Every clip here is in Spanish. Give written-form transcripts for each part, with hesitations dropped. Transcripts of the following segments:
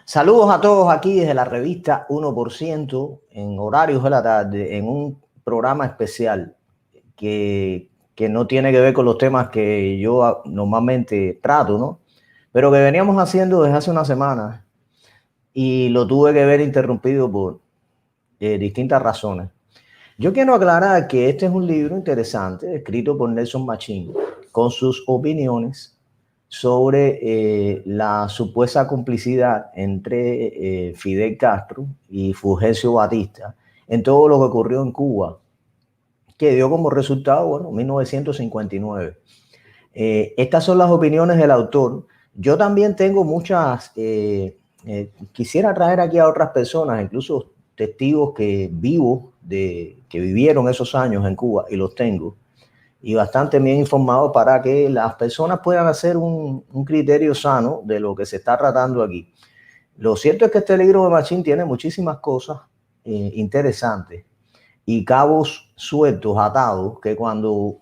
Saludos a todos aquí desde la revista 1% en horarios de la tarde, en un programa especial que no tiene que ver con los temas que yo normalmente trato, ¿no? Pero que veníamos haciendo desde hace una semana y lo tuve que ver interrumpido por distintas razones. Yo quiero aclarar que este es un libro interesante escrito por Nelson Machín con sus opiniones sobre la supuesta complicidad entre Fidel Castro y Fulgencio Batista en todo lo que ocurrió en Cuba, que dio como resultado, bueno, 1959. Estas son las opiniones del autor. Yo también tengo muchas, quisiera traer aquí a otras personas, incluso testigos que vivieron esos años en Cuba, y los tengo, y bastante bien informados para que las personas puedan hacer un criterio sano de lo que se está tratando aquí. Lo cierto es que este libro de Machín tiene muchísimas cosas interesantes y cabos sueltos, atados, que cuando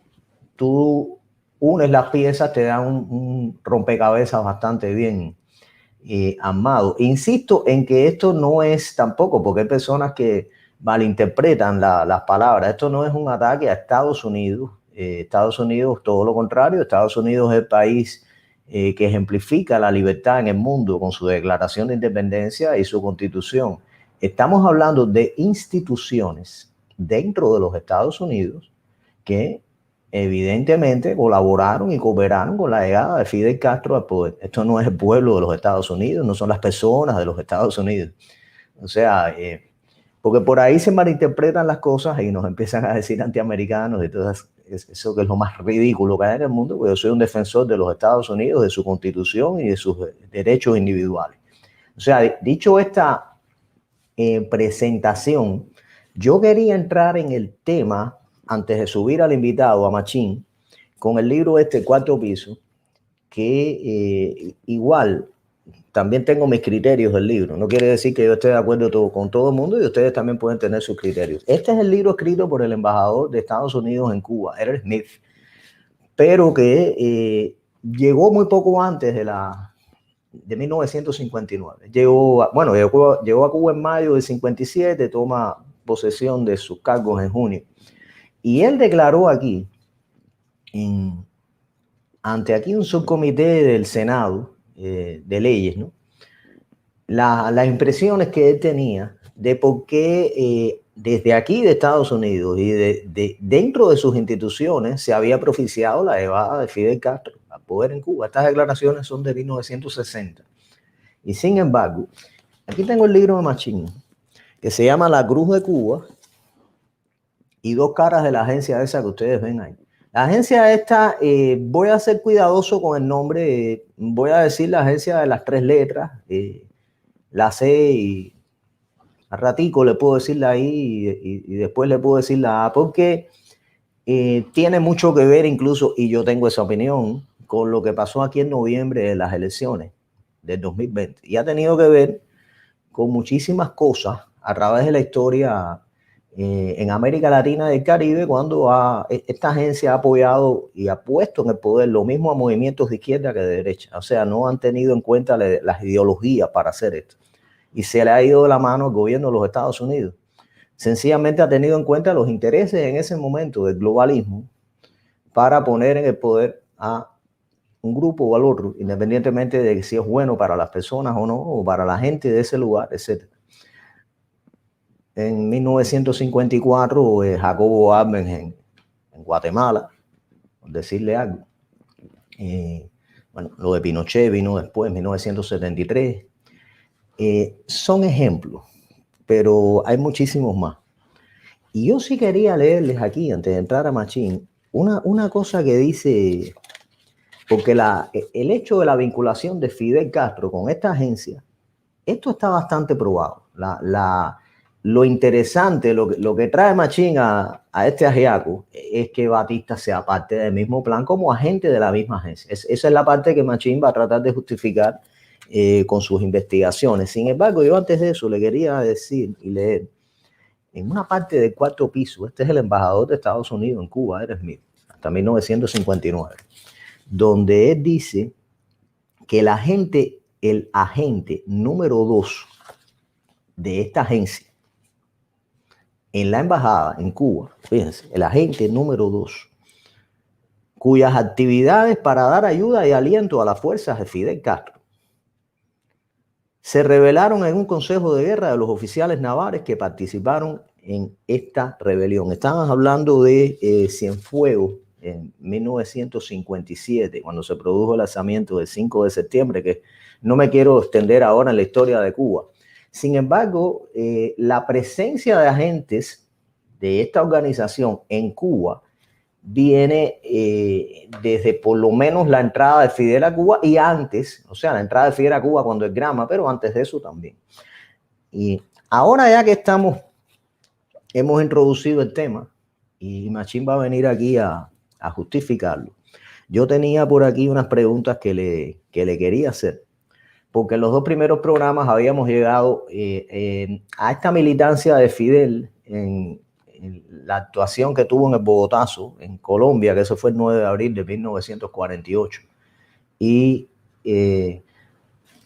tú unes las piezas te dan un rompecabezas bastante bien armado. Insisto en que esto no es tampoco, porque hay personas que malinterpretan las palabras. Esto no es un ataque a Estados Unidos. Estados Unidos, todo lo contrario. Estados Unidos es el país que ejemplifica la libertad en el mundo con su declaración de independencia y su constitución. Estamos hablando de instituciones dentro de los Estados Unidos que evidentemente colaboraron y cooperaron con la llegada de Fidel Castro al poder. Esto no es el pueblo de los Estados Unidos, no son las personas de los Estados Unidos. O sea, porque por ahí se malinterpretan las cosas y nos empiezan a decir antiamericanos y todo eso, que es lo más ridículo que hay en el mundo, porque yo soy un defensor de los Estados Unidos, de su constitución y de sus derechos individuales. O sea, dicho esta presentación, yo quería entrar en el tema antes de subir al invitado, a Machín, con el libro Cuarto Piso, que igual también tengo mis criterios del libro. No quiere decir que yo esté de acuerdo con todo el mundo y ustedes también pueden tener sus criterios. Este es el libro escrito por el embajador de Estados Unidos en Cuba, Eric Smith, pero que llegó muy poco antes de 1959. Llegó a Cuba en mayo del 57, toma posesión de sus cargos en junio. Y él declaró aquí, ante un subcomité del Senado de leyes, ¿no? Las impresiones que él tenía de por qué desde aquí de Estados Unidos y dentro de sus instituciones se había propiciado la llegada de Fidel Castro al poder en Cuba. Estas declaraciones son de 1960. Y sin embargo, aquí tengo el libro de Machín, que se llama La Cruz de Cuba, y dos caras de la agencia esa que ustedes ven ahí. La agencia esta, voy a ser cuidadoso con el nombre, voy a decir la agencia de las 3 letras, la C, y al ratico le puedo decir la I y después le puedo decir la A, porque tiene mucho que ver incluso, y yo tengo esa opinión, con lo que pasó aquí en noviembre de las elecciones del 2020. Y ha tenido que ver con muchísimas cosas a través de la historia en América Latina y el Caribe, cuando esta agencia ha apoyado y ha puesto en el poder lo mismo a movimientos de izquierda que de derecha. O sea, no han tenido en cuenta las ideologías para hacer esto. Y se le ha ido de la mano al gobierno de los Estados Unidos. Sencillamente ha tenido en cuenta los intereses en ese momento del globalismo para poner en el poder a un grupo o al otro, independientemente de si es bueno para las personas o no, o para la gente de ese lugar, etc. En 1954, Jacobo Arbenz en Guatemala, por decirle algo. Bueno, lo de Pinochet vino después, en 1973. Son ejemplos, pero hay muchísimos más. Y yo sí quería leerles aquí, antes de entrar a Machín, una cosa que dice, porque el hecho de la vinculación de Fidel Castro con esta agencia, esto está bastante probado. Lo interesante, lo que trae Machín a este ajiaco es que Batista sea parte del mismo plan como agente de la misma agencia. Esa es la parte que Machín va a tratar de justificar con sus investigaciones. Sin embargo, yo antes de eso le quería decir y leer en una parte del Cuarto Piso. Este es el embajador de Estados Unidos en Cuba, Eric Smith, hasta 1959, donde él dice que la gente el agente número 2 de esta agencia en la embajada en Cuba, fíjense, el agente número 2, cuyas actividades para dar ayuda y aliento a las fuerzas de Fidel Castro se revelaron en un consejo de guerra de los oficiales navales que participaron en esta rebelión. Estamos hablando de Cienfuegos en 1957, cuando se produjo el alzamiento del 5 de septiembre, que no me quiero extender ahora en la historia de Cuba. Sin embargo, la presencia de agentes de esta organización en Cuba viene desde por lo menos la entrada de Fidel a Cuba y antes, o sea, la entrada de Fidel a Cuba cuando es Grama, pero antes de eso también. Y ahora ya que hemos introducido el tema y Machín va a venir aquí a justificarlo, yo tenía por aquí unas preguntas que le quería hacer, porque en los 2 primeros programas habíamos llegado a esta militancia de Fidel en la actuación que tuvo en el Bogotazo, en Colombia, que eso fue el 9 de abril de 1948. Y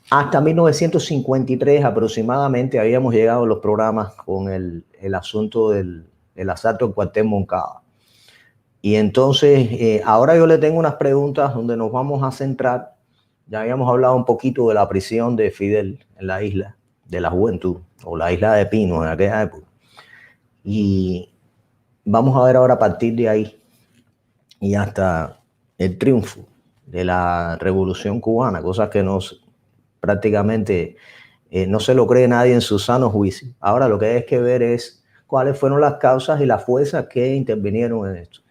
hasta 1953 aproximadamente habíamos llegado a los programas con el asunto del asalto al cuartel Moncada. Y entonces, ahora yo le tengo unas preguntas donde nos vamos a centrar. Ya habíamos hablado un poquito de la prisión de Fidel en la isla de la Juventud, o la isla de Pinos en aquella época. Y vamos a ver ahora a partir de ahí y hasta el triunfo de la Revolución Cubana, cosas que prácticamente no se lo cree nadie en su sano juicio. Ahora lo que hay que ver es cuáles fueron las causas y las fuerzas que intervinieron en esto.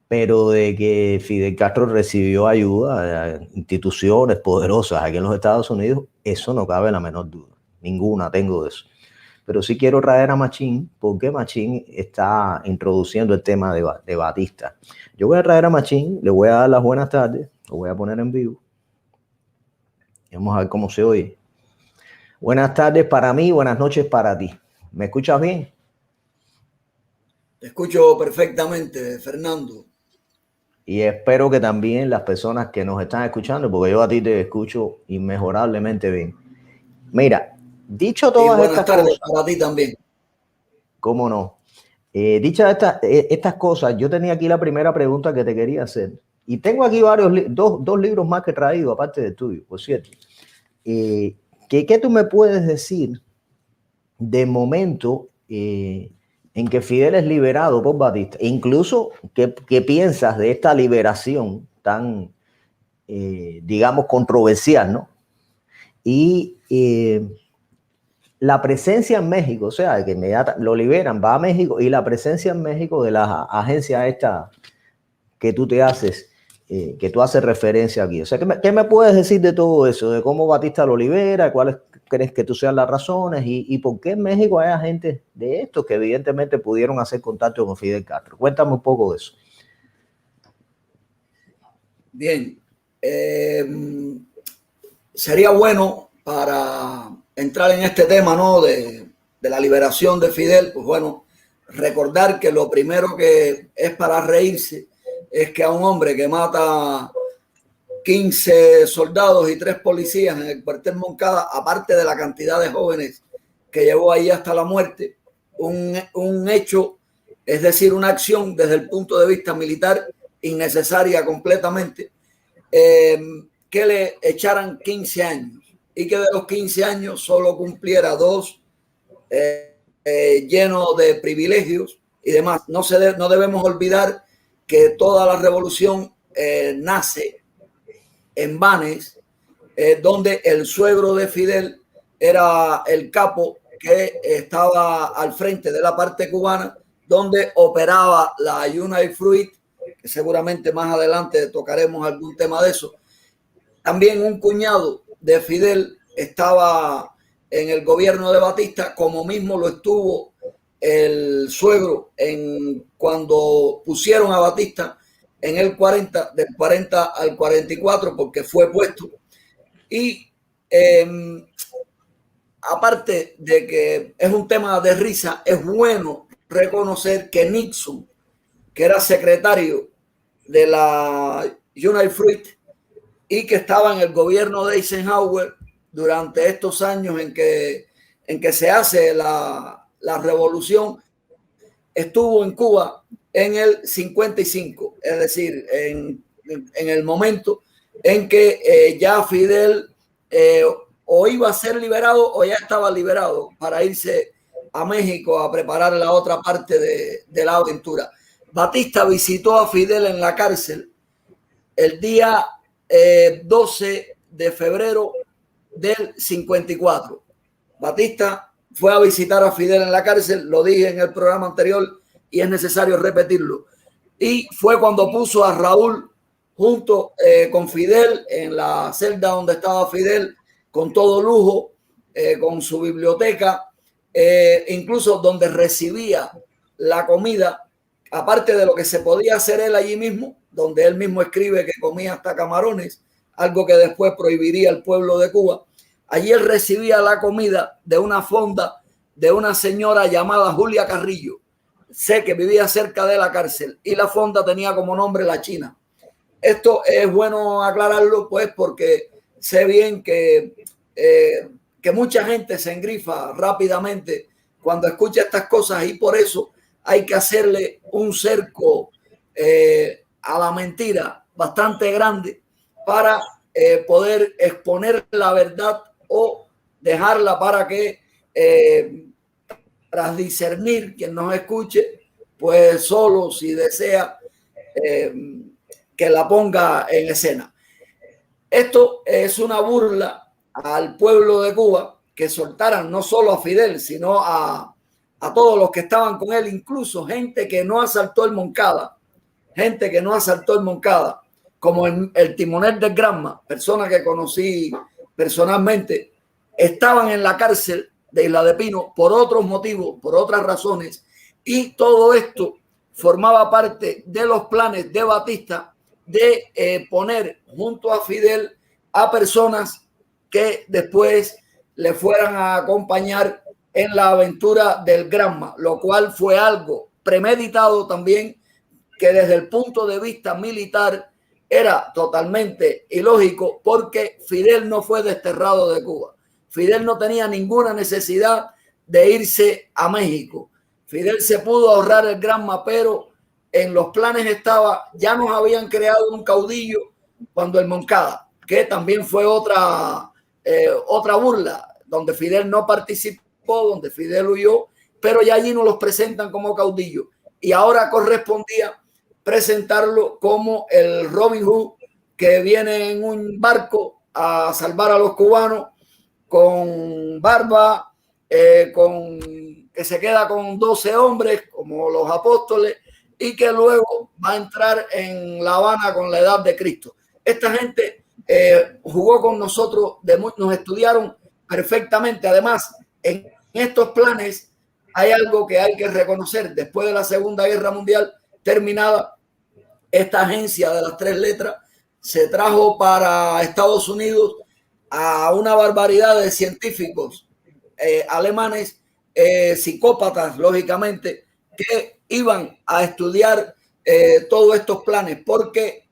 Pero de que Fidel Castro recibió ayuda de instituciones poderosas aquí en los Estados Unidos, eso no cabe la menor duda. Ninguna tengo de eso. Pero sí quiero traer a Machín, porque Machín está introduciendo el tema de Batista. Yo voy a traer a Machín, le voy a dar las buenas tardes, lo voy a poner en vivo. Vamos a ver cómo se oye. Buenas tardes para mí, buenas noches para ti. ¿Me escuchas bien? Te escucho perfectamente, Fernando. Y espero que también las personas que nos están escuchando, porque yo a ti te escucho inmejorablemente bien. Mira, dicho todas estas cosas... Buenas tardes para ti también. ¿Cómo no? Dichas estas cosas, yo tenía aquí la primera pregunta que te quería hacer. Y tengo aquí dos libros más que he traído, aparte del tuyo, por cierto. ¿Qué tú me puedes decir de momento en que Fidel es liberado por Batista? Incluso, ¿qué piensas de esta liberación tan, digamos, controversial, ¿no? Y la presencia en México, o sea, que inmediatamente lo liberan, va a México, y la presencia en México de la agencia esta que tú te haces, que tú haces referencia aquí. O sea, ¿qué me puedes decir de todo eso? De cómo Batista lo libera, cuáles crees que tú sean las razones y por qué en México hay agentes de estos que evidentemente pudieron hacer contacto con Fidel Castro. Cuéntame un poco de eso. Bien. Sería bueno para entrar en este tema, ¿no? De la liberación de Fidel, pues bueno, recordar que lo primero que es para reírse es que a un hombre que mata 15 soldados y 3 policías en el cuartel Moncada, aparte de la cantidad de jóvenes que llevó ahí hasta la muerte, un hecho, es decir, una acción desde el punto de vista militar innecesaria completamente, que le echaran 15 años y que de los 15 años solo cumpliera 2 llenos de privilegios y demás. No debemos olvidar que toda la revolución nace en Banes, donde el suegro de Fidel era el capo que estaba al frente de la parte cubana, donde operaba la United Fruit, que seguramente más adelante tocaremos algún tema de eso. También un cuñado de Fidel estaba en el gobierno de Batista, como mismo lo estuvo el suegro cuando pusieron a Batista en el 40, del 40 al 44, porque fue puesto. Y aparte de que es un tema de risa, es bueno reconocer que Nixon, que era secretario de la United Fruit y que estaba en el gobierno de Eisenhower, durante estos años en que se hace la revolución, estuvo en Cuba en el 55, es decir, en el momento en que ya Fidel o iba a ser liberado o ya estaba liberado para irse a México a preparar la otra parte de la aventura. Batista visitó a Fidel en la cárcel el día 12 de febrero del 54. Batista fue a visitar a Fidel en la cárcel, lo dije en el programa anterior y es necesario repetirlo. Y fue cuando puso a Raúl junto con Fidel en la celda donde estaba Fidel, con todo lujo, con su biblioteca, incluso donde recibía la comida, aparte de lo que se podía hacer él allí mismo, donde él mismo escribe que comía hasta camarones, algo que después prohibiría el pueblo de Cuba. Allí él recibía la comida de una fonda de una señora llamada Julia Carrillo. Sé que vivía cerca de la cárcel y la fonda tenía como nombre La China. Esto es bueno aclararlo, pues, porque sé bien que mucha gente se engrifa rápidamente cuando escucha estas cosas y por eso hay que hacerle un cerco a la mentira bastante grande para poder exponer la verdad o dejarla para que tras discernir quien nos escuche, pues solo si desea que la ponga en escena. Esto es una burla al pueblo de Cuba, que soltaran no solo a Fidel, sino a todos los que estaban con él, incluso gente que no asaltó el Moncada, como el timonel del Granma, persona que conocí personalmente, estaban en la cárcel de Isla de Pino por otros motivos, por otras razones, y todo esto formaba parte de los planes de Batista de poner junto a Fidel a personas que después le fueran a acompañar en la aventura del Granma, lo cual fue algo premeditado también, que desde el punto de vista militar era totalmente ilógico, porque Fidel no fue desterrado de Cuba. Fidel no tenía ninguna necesidad de irse a México. Fidel se pudo ahorrar el Granma, pero en los planes estaba, ya nos habían creado un caudillo cuando el Moncada, que también fue otra burla, donde Fidel no participó, donde Fidel huyó, pero ya allí nos los presentan como caudillo. Y ahora correspondía presentarlo como el Robin Hood que viene en un barco a salvar a los cubanos, con barba, que se queda con 12 hombres como los apóstoles y que luego va a entrar en La Habana con la edad de Cristo. Esta gente jugó con nosotros, nos estudiaron perfectamente. Además, en estos planes hay algo que hay que reconocer. Después de la Segunda Guerra Mundial terminada, esta agencia de las 3 letras se trajo para Estados Unidos a una barbaridad de científicos alemanes, psicópatas, lógicamente, que iban a estudiar todos estos planes, porque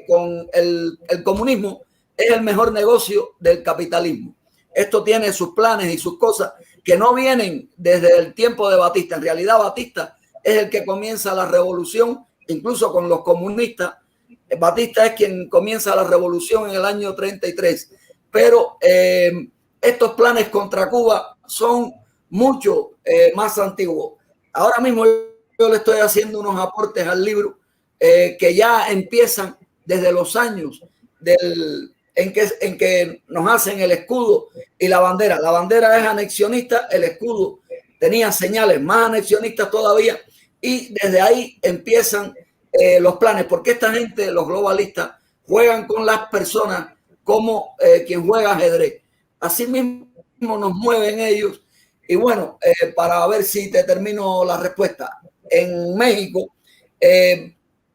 con el comunismo es el mejor negocio del capitalismo. Esto tiene sus planes y sus cosas que no vienen desde el tiempo de Batista. En realidad, Batista es el que comienza la revolución, incluso con los comunistas. Batista es quien comienza la revolución en el año 33. Pero estos planes contra Cuba son mucho más antiguos. Ahora mismo yo le estoy haciendo unos aportes al libro que ya empiezan desde los años en que nos hacen el escudo y la bandera. La bandera es anexionista, el escudo tenía señales más anexionistas todavía, y desde ahí empiezan los planes, porque esta gente, los globalistas, juegan con las personas como quien juega ajedrez. Así mismo nos mueven ellos. Y bueno, para ver si te termino la respuesta. En México,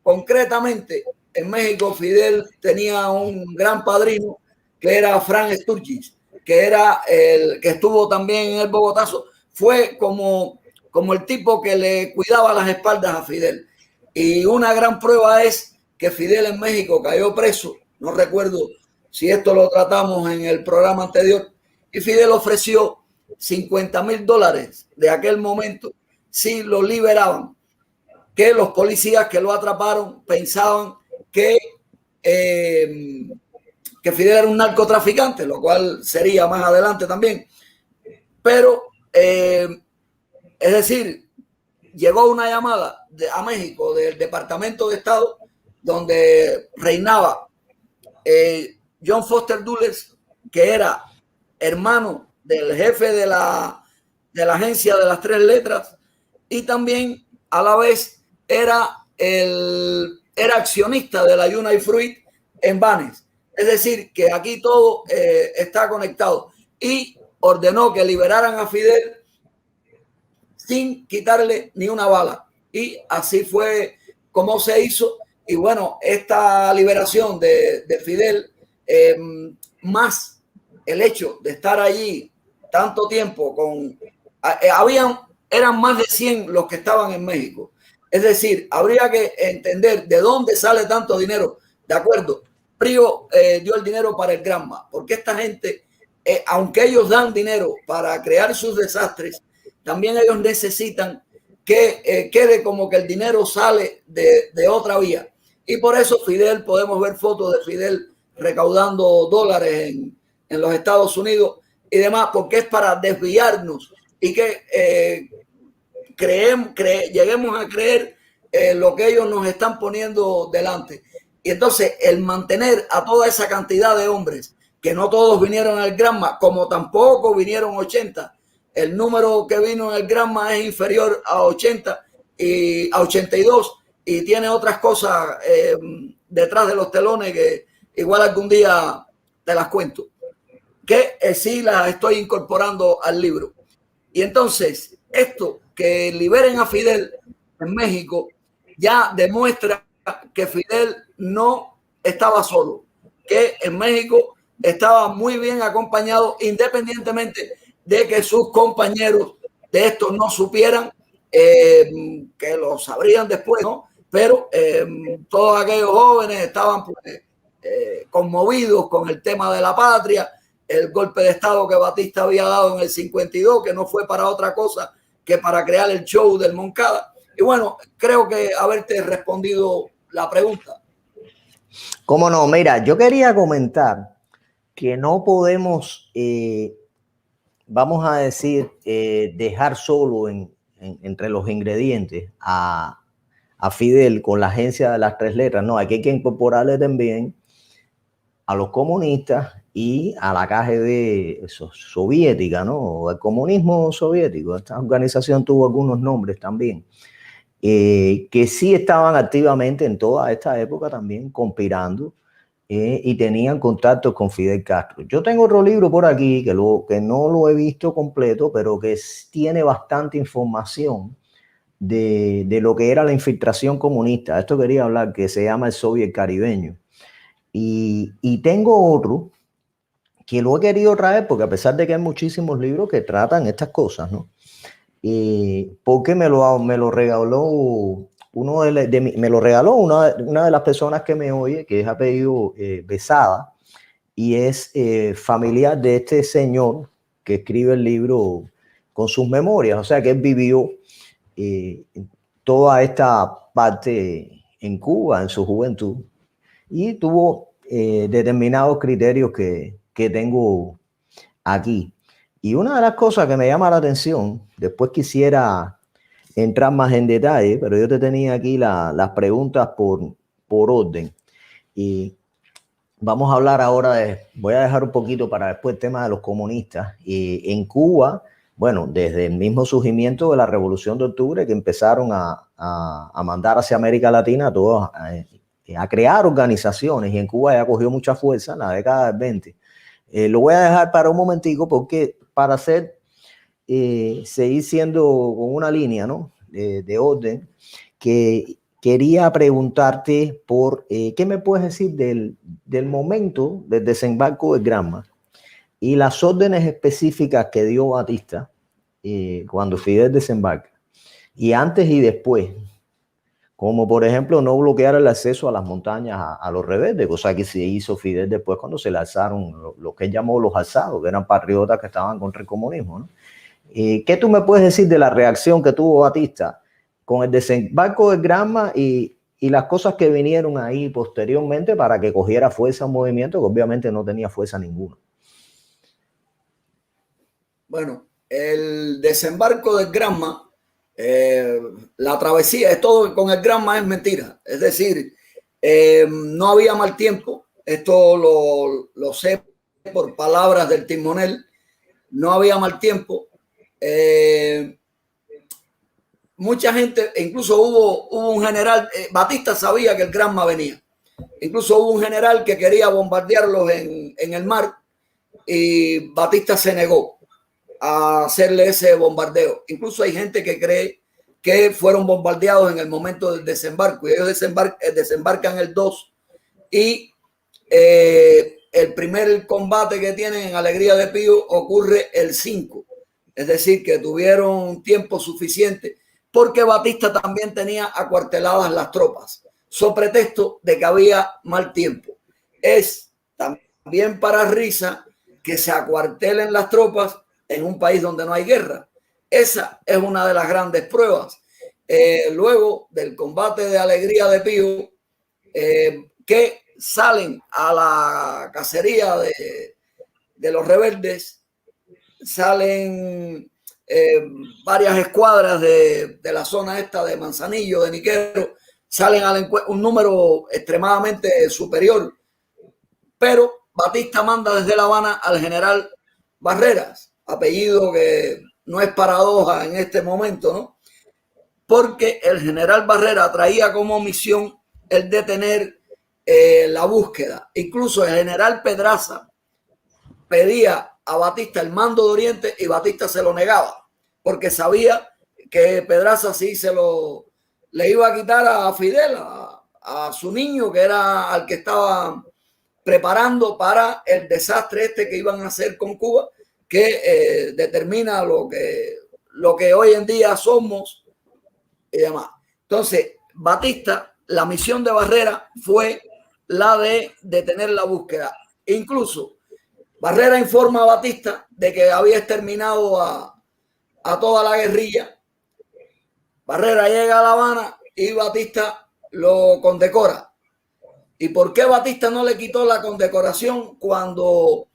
concretamente, en México, Fidel tenía un gran padrino que era Frank Sturgis, que era el que estuvo también en el Bogotazo. Fue como el tipo que le cuidaba las espaldas a Fidel. Y una gran prueba es que Fidel en México cayó preso. No recuerdo si esto lo tratamos en el programa anterior, y Fidel ofreció $50,000 de aquel momento si lo liberaban, que los policías que lo atraparon pensaban que Fidel era un narcotraficante, lo cual sería más adelante también. Pero, es decir, llegó una llamada a México del Departamento de Estado donde reinaba John Foster Dulles, que era hermano del jefe de la agencia de las 3 letras y también a la vez era accionista de la United Fruit en Banes. Es decir, que aquí todo está conectado y ordenó que liberaran a Fidel sin quitarle ni una bala. Y así fue como se hizo. Y bueno, esta liberación de Fidel, más el hecho de estar allí tanto tiempo eran más de 100 los que estaban en México. Es decir, habría que entender de dónde sale tanto dinero. De acuerdo, Prigo dio el dinero para el Granma, porque esta gente, aunque ellos dan dinero para crear sus desastres, también ellos necesitan que quede como que el dinero sale de otra vía. Y por eso Fidel, podemos ver fotos de Fidel recaudando dólares en los Estados Unidos y demás, porque es para desviarnos y que lleguemos a creer lo que ellos nos están poniendo delante. Y entonces el mantener a toda esa cantidad de hombres, que no todos vinieron al Granma, como tampoco vinieron 80, el número que vino en el Granma es inferior a 80 y a 82 y tiene otras cosas detrás de los telones que igual algún día te las cuento, que sí las estoy incorporando al libro. Y entonces esto, que liberen a Fidel en México, ya demuestra que Fidel no estaba solo, que en México estaba muy bien acompañado, independientemente de que sus compañeros de esto no supieran, que lo sabrían después, ¿no? Pero todos aquellos jóvenes estaban pues, conmovidos con el tema de la patria, el golpe de Estado que Batista había dado en el 52, que no fue para otra cosa que para crear el show del Moncada. Y bueno, creo que haberte respondido la pregunta. ¿Cómo no? Mira, yo quería comentar que no podemos, vamos a decir, dejar solo entre los ingredientes a Fidel con la agencia de las 3 letras. No, aquí hay que incorporarle también a los comunistas y a la KGB soviética, ¿no? El comunismo soviético. Esta organización tuvo algunos nombres también, que sí estaban activamente en toda esta época también conspirando y tenían contactos con Fidel Castro. Yo tengo otro libro por aquí que no lo he visto completo, pero que tiene bastante información de lo que era la infiltración comunista. Esto quería hablar, que se llama El Soviet Caribeño. Y tengo otro que lo he querido traer porque a pesar de que hay muchísimos libros que tratan estas cosas, ¿no? Porque me lo regaló me lo regaló una de las personas que me oye, que es apellido Besada, y es familiar de este señor que escribe el libro con sus memorias, o sea que él vivió toda esta parte en Cuba en su juventud y tuvo determinados criterios que tengo aquí. Y una de las cosas que me llama la atención, después quisiera entrar más en detalle, pero yo te tenía aquí las preguntas por orden. Y vamos a hablar ahora voy a dejar un poquito para después el tema de los comunistas. Y en Cuba, bueno, desde el mismo surgimiento de la Revolución de Octubre, que empezaron a mandar hacia América Latina a crear organizaciones, y en Cuba ya cogió mucha fuerza en la década del 20. Lo voy a dejar para un momentico porque para seguir siendo con una línea, ¿no? de orden, que quería preguntarte ¿qué me puedes decir del momento del desembarco del Granma y las órdenes específicas que dio Batista cuando Fidel desembarca? Y antes y después, como por ejemplo no bloquear el acceso a las montañas a los rebeldes, cosa que se hizo Fidel después cuando se le alzaron lo que él llamó los alzados, que eran patriotas que estaban contra el comunismo, ¿no? ¿Qué tú me puedes decir de la reacción que tuvo Batista con el desembarco de Granma y las cosas que vinieron ahí posteriormente para que cogiera fuerza un movimiento que obviamente no tenía fuerza ninguna? Bueno, el desembarco del Granma, la travesía, es todo con el Granma es mentira. Es decir, no había mal tiempo. Esto lo sé por palabras del timonel. No había mal tiempo. Mucha gente, incluso hubo un general, Batista sabía que el Granma venía. Incluso hubo un general que quería bombardearlos en el mar y Batista se negó a hacerle ese bombardeo. Incluso hay gente que cree que fueron bombardeados en el momento del desembarco y ellos desembarcan el 2 y el primer combate que tienen en Alegría de Pío ocurre el 5. Es decir, que tuvieron tiempo suficiente porque Batista también tenía acuarteladas las tropas, sobre pretexto de que había mal tiempo. Es también para risa que se acuartelen las tropas en un país donde no hay guerra. Esa es una de las grandes pruebas. Luego del combate de Alegría de Pío, que salen a la cacería de los rebeldes, salen varias escuadras de la zona esta de Manzanillo, de Niquero, salen un número extremadamente superior, pero Batista manda desde La Habana al general Barreras, apellido que no es paradoja en este momento, ¿no? Porque el general Barreras traía como misión el detener la búsqueda. Incluso el general Pedraza pedía a Batista el mando de Oriente y Batista se lo negaba, porque sabía que Pedraza sí le iba a quitar a Fidel, a su niño, que era al que estaba preparando para el desastre este que iban a hacer con Cuba, que determina lo que hoy en día somos y demás. Entonces, Batista, la misión de Barrera fue la de detener la búsqueda. Incluso Barrera informa a Batista de que había exterminado a toda la guerrilla. Barrera llega a La Habana y Batista lo condecora. ¿Y por qué Batista no le quitó la condecoración cuando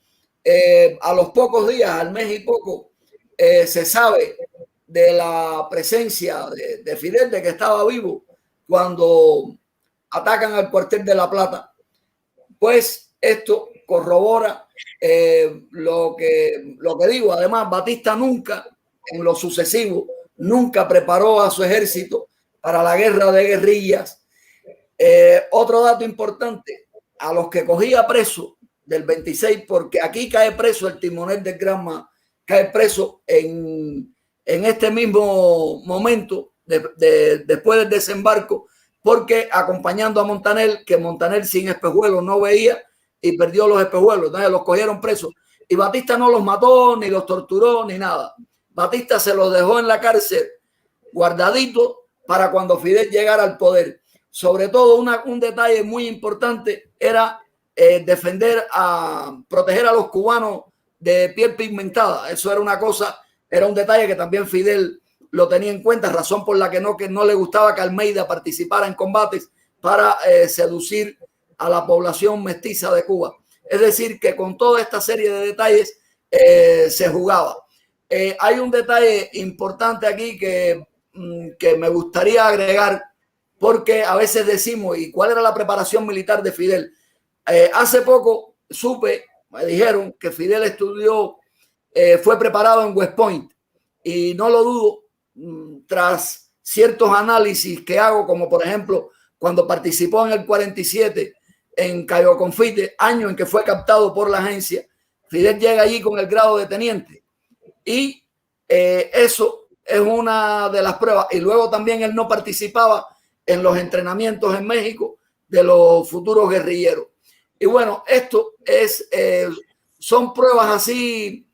a los pocos días, al mes y poco, se sabe de la presencia de Fidel, de que estaba vivo cuando atacan al cuartel de La Plata? Pues esto corrobora lo que digo. Además, Batista nunca, en lo sucesivo, nunca preparó a su ejército para la guerra de guerrillas. Otro dato importante, a los que cogía preso del 26, porque aquí cae preso el timonel del Granma, cae preso en este mismo momento, después del desembarco, porque acompañando a Montaner, que Montaner sin espejuelos no veía y perdió los espejuelos, entonces los cogieron presos. Y Batista no los mató, ni los torturó, ni nada. Batista se los dejó en la cárcel guardadito para cuando Fidel llegara al poder. Sobre todo, un detalle muy importante era proteger a los cubanos de piel pigmentada. Eso era una cosa, era un detalle que también Fidel lo tenía en cuenta, razón por la que no le gustaba que Almeida participara en combates para seducir a la población mestiza de Cuba. Es decir, que con toda esta serie de detalles se jugaba. Hay un detalle importante aquí que me gustaría agregar, porque a veces decimos, ¿y cuál era la preparación militar de Fidel? Hace poco me dijeron que Fidel estudió, fue preparado en West Point, y no lo dudo, tras ciertos análisis que hago, como por ejemplo cuando participó en el 47 en Cayo Confite, año en que fue captado por la agencia. Fidel llega allí con el grado de teniente y eso es una de las pruebas. Y luego también él no participaba en los entrenamientos en México de los futuros guerrilleros. Y bueno, esto son pruebas así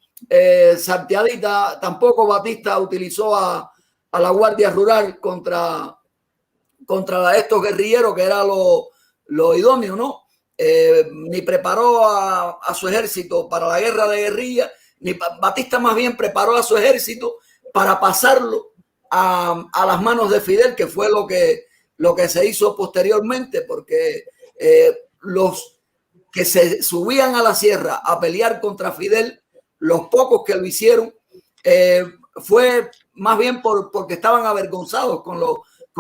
salteaditas. Tampoco Batista utilizó a la Guardia Rural contra contra estos guerrilleros, que era lo idóneo, ¿no? Ni preparó a su ejército para la guerra de guerrilla, ni Batista más bien preparó a su ejército para pasarlo a las manos de Fidel, que fue lo que se hizo posteriormente, porque los que se subían a la sierra a pelear contra Fidel, los pocos que lo hicieron, fue más bien porque estaban avergonzados con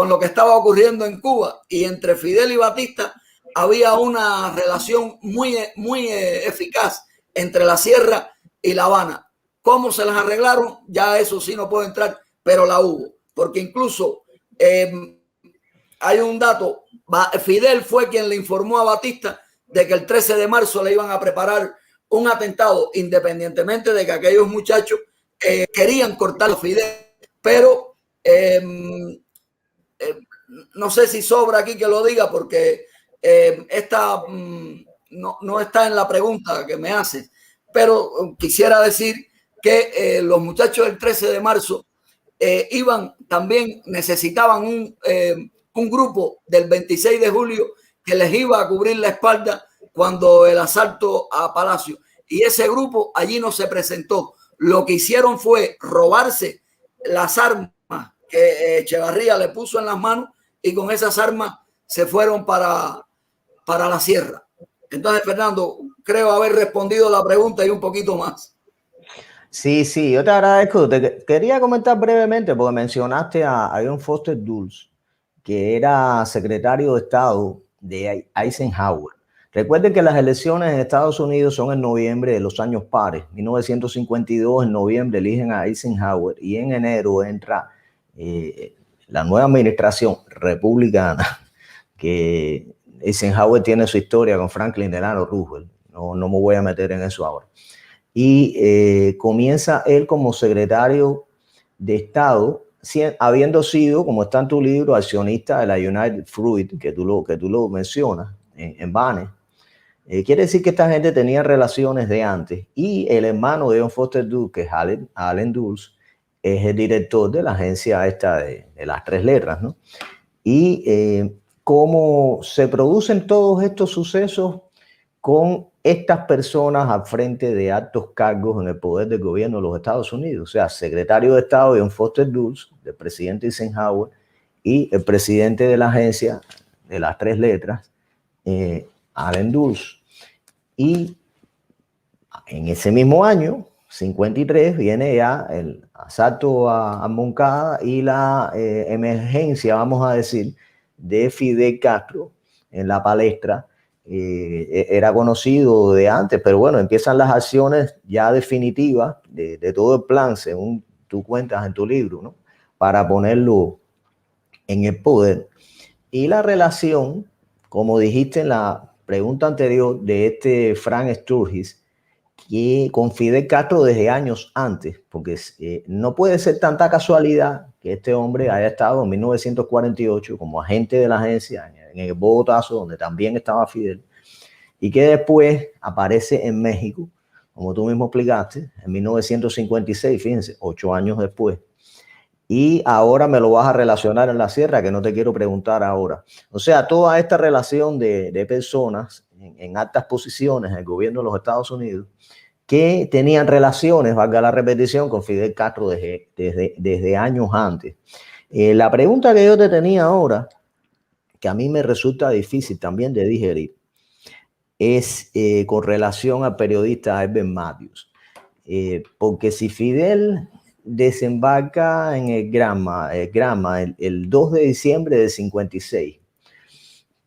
lo que estaba ocurriendo en Cuba, y entre Fidel y Batista había una relación muy eficaz entre la sierra y La Habana. ¿Cómo se las arreglaron? Ya eso sí no puedo entrar, pero la hubo, porque incluso hay un dato, Fidel fue quien le informó a Batista de que el 13 de marzo le iban a preparar un atentado, independientemente de que aquellos muchachos querían cortar a Fidel, pero no sé si sobra aquí que lo diga, porque esta no está en la pregunta que me hace, pero quisiera decir que los muchachos del 13 de marzo necesitaban un grupo del 26 de julio que les iba a cubrir la espalda cuando el asalto a Palacio, y ese grupo allí no se presentó. Lo que hicieron fue robarse las armas que Echevarría le puso en las manos, y con esas armas se fueron para la sierra. Entonces, Fernando, creo haber respondido la pregunta y un poquito más. Sí, yo te agradezco. Te quería comentar brevemente, porque mencionaste a John Foster Dulles, que era secretario de Estado de Eisenhower. Recuerden que las elecciones en Estados Unidos son en noviembre de los años pares. 1952, en noviembre, eligen a Eisenhower, y en enero entra la nueva administración republicana, que Eisenhower tiene su historia con Franklin Delano Roosevelt. No me voy a meter en eso ahora. Y comienza él como secretario de Estado, habiendo sido, como está en tu libro, accionista de la United Fruit, que tú lo mencionas en Banes. Quiere decir que esta gente tenía relaciones de antes, y el hermano de John Foster Dulles, que es Allen Dulles, es el director de la agencia esta de las tres letras, ¿no? Y cómo se producen todos estos sucesos con estas personas al frente de altos cargos en el poder del gobierno de los Estados Unidos. O sea, secretario de Estado John Foster Dulles, el presidente Eisenhower, y el presidente de la agencia de las tres letras, Allen Dulles. Y en ese mismo año, 53, viene ya el asalto a Moncada y la emergencia, vamos a decir, de Fidel Castro en la palestra. Era conocido de antes, pero bueno, empiezan las acciones ya definitivas de todo el plan, según tú cuentas en tu libro, ¿no? Para ponerlo en el poder. Y la relación, como dijiste en la pregunta anterior de Frank Sturgis, que con Fidel Castro desde años antes, porque no puede ser tanta casualidad que este hombre haya estado en 1948 como agente de la agencia en el Bogotazo, donde también estaba Fidel, y que después aparece en México, como tú mismo explicaste, en 1956, fíjense, 8 años después. Y ahora me lo vas a relacionar en la sierra, que no te quiero preguntar ahora. O sea, toda esta relación de personas en altas posiciones en el gobierno de los Estados Unidos que tenían relaciones, valga la repetición, con Fidel Castro desde años antes. La pregunta que yo te tenía ahora, que a mí me resulta difícil también de digerir, es con relación al periodista Herbert Matthews. Porque si Fidel desembarca en el Granma el 2 de diciembre del 56,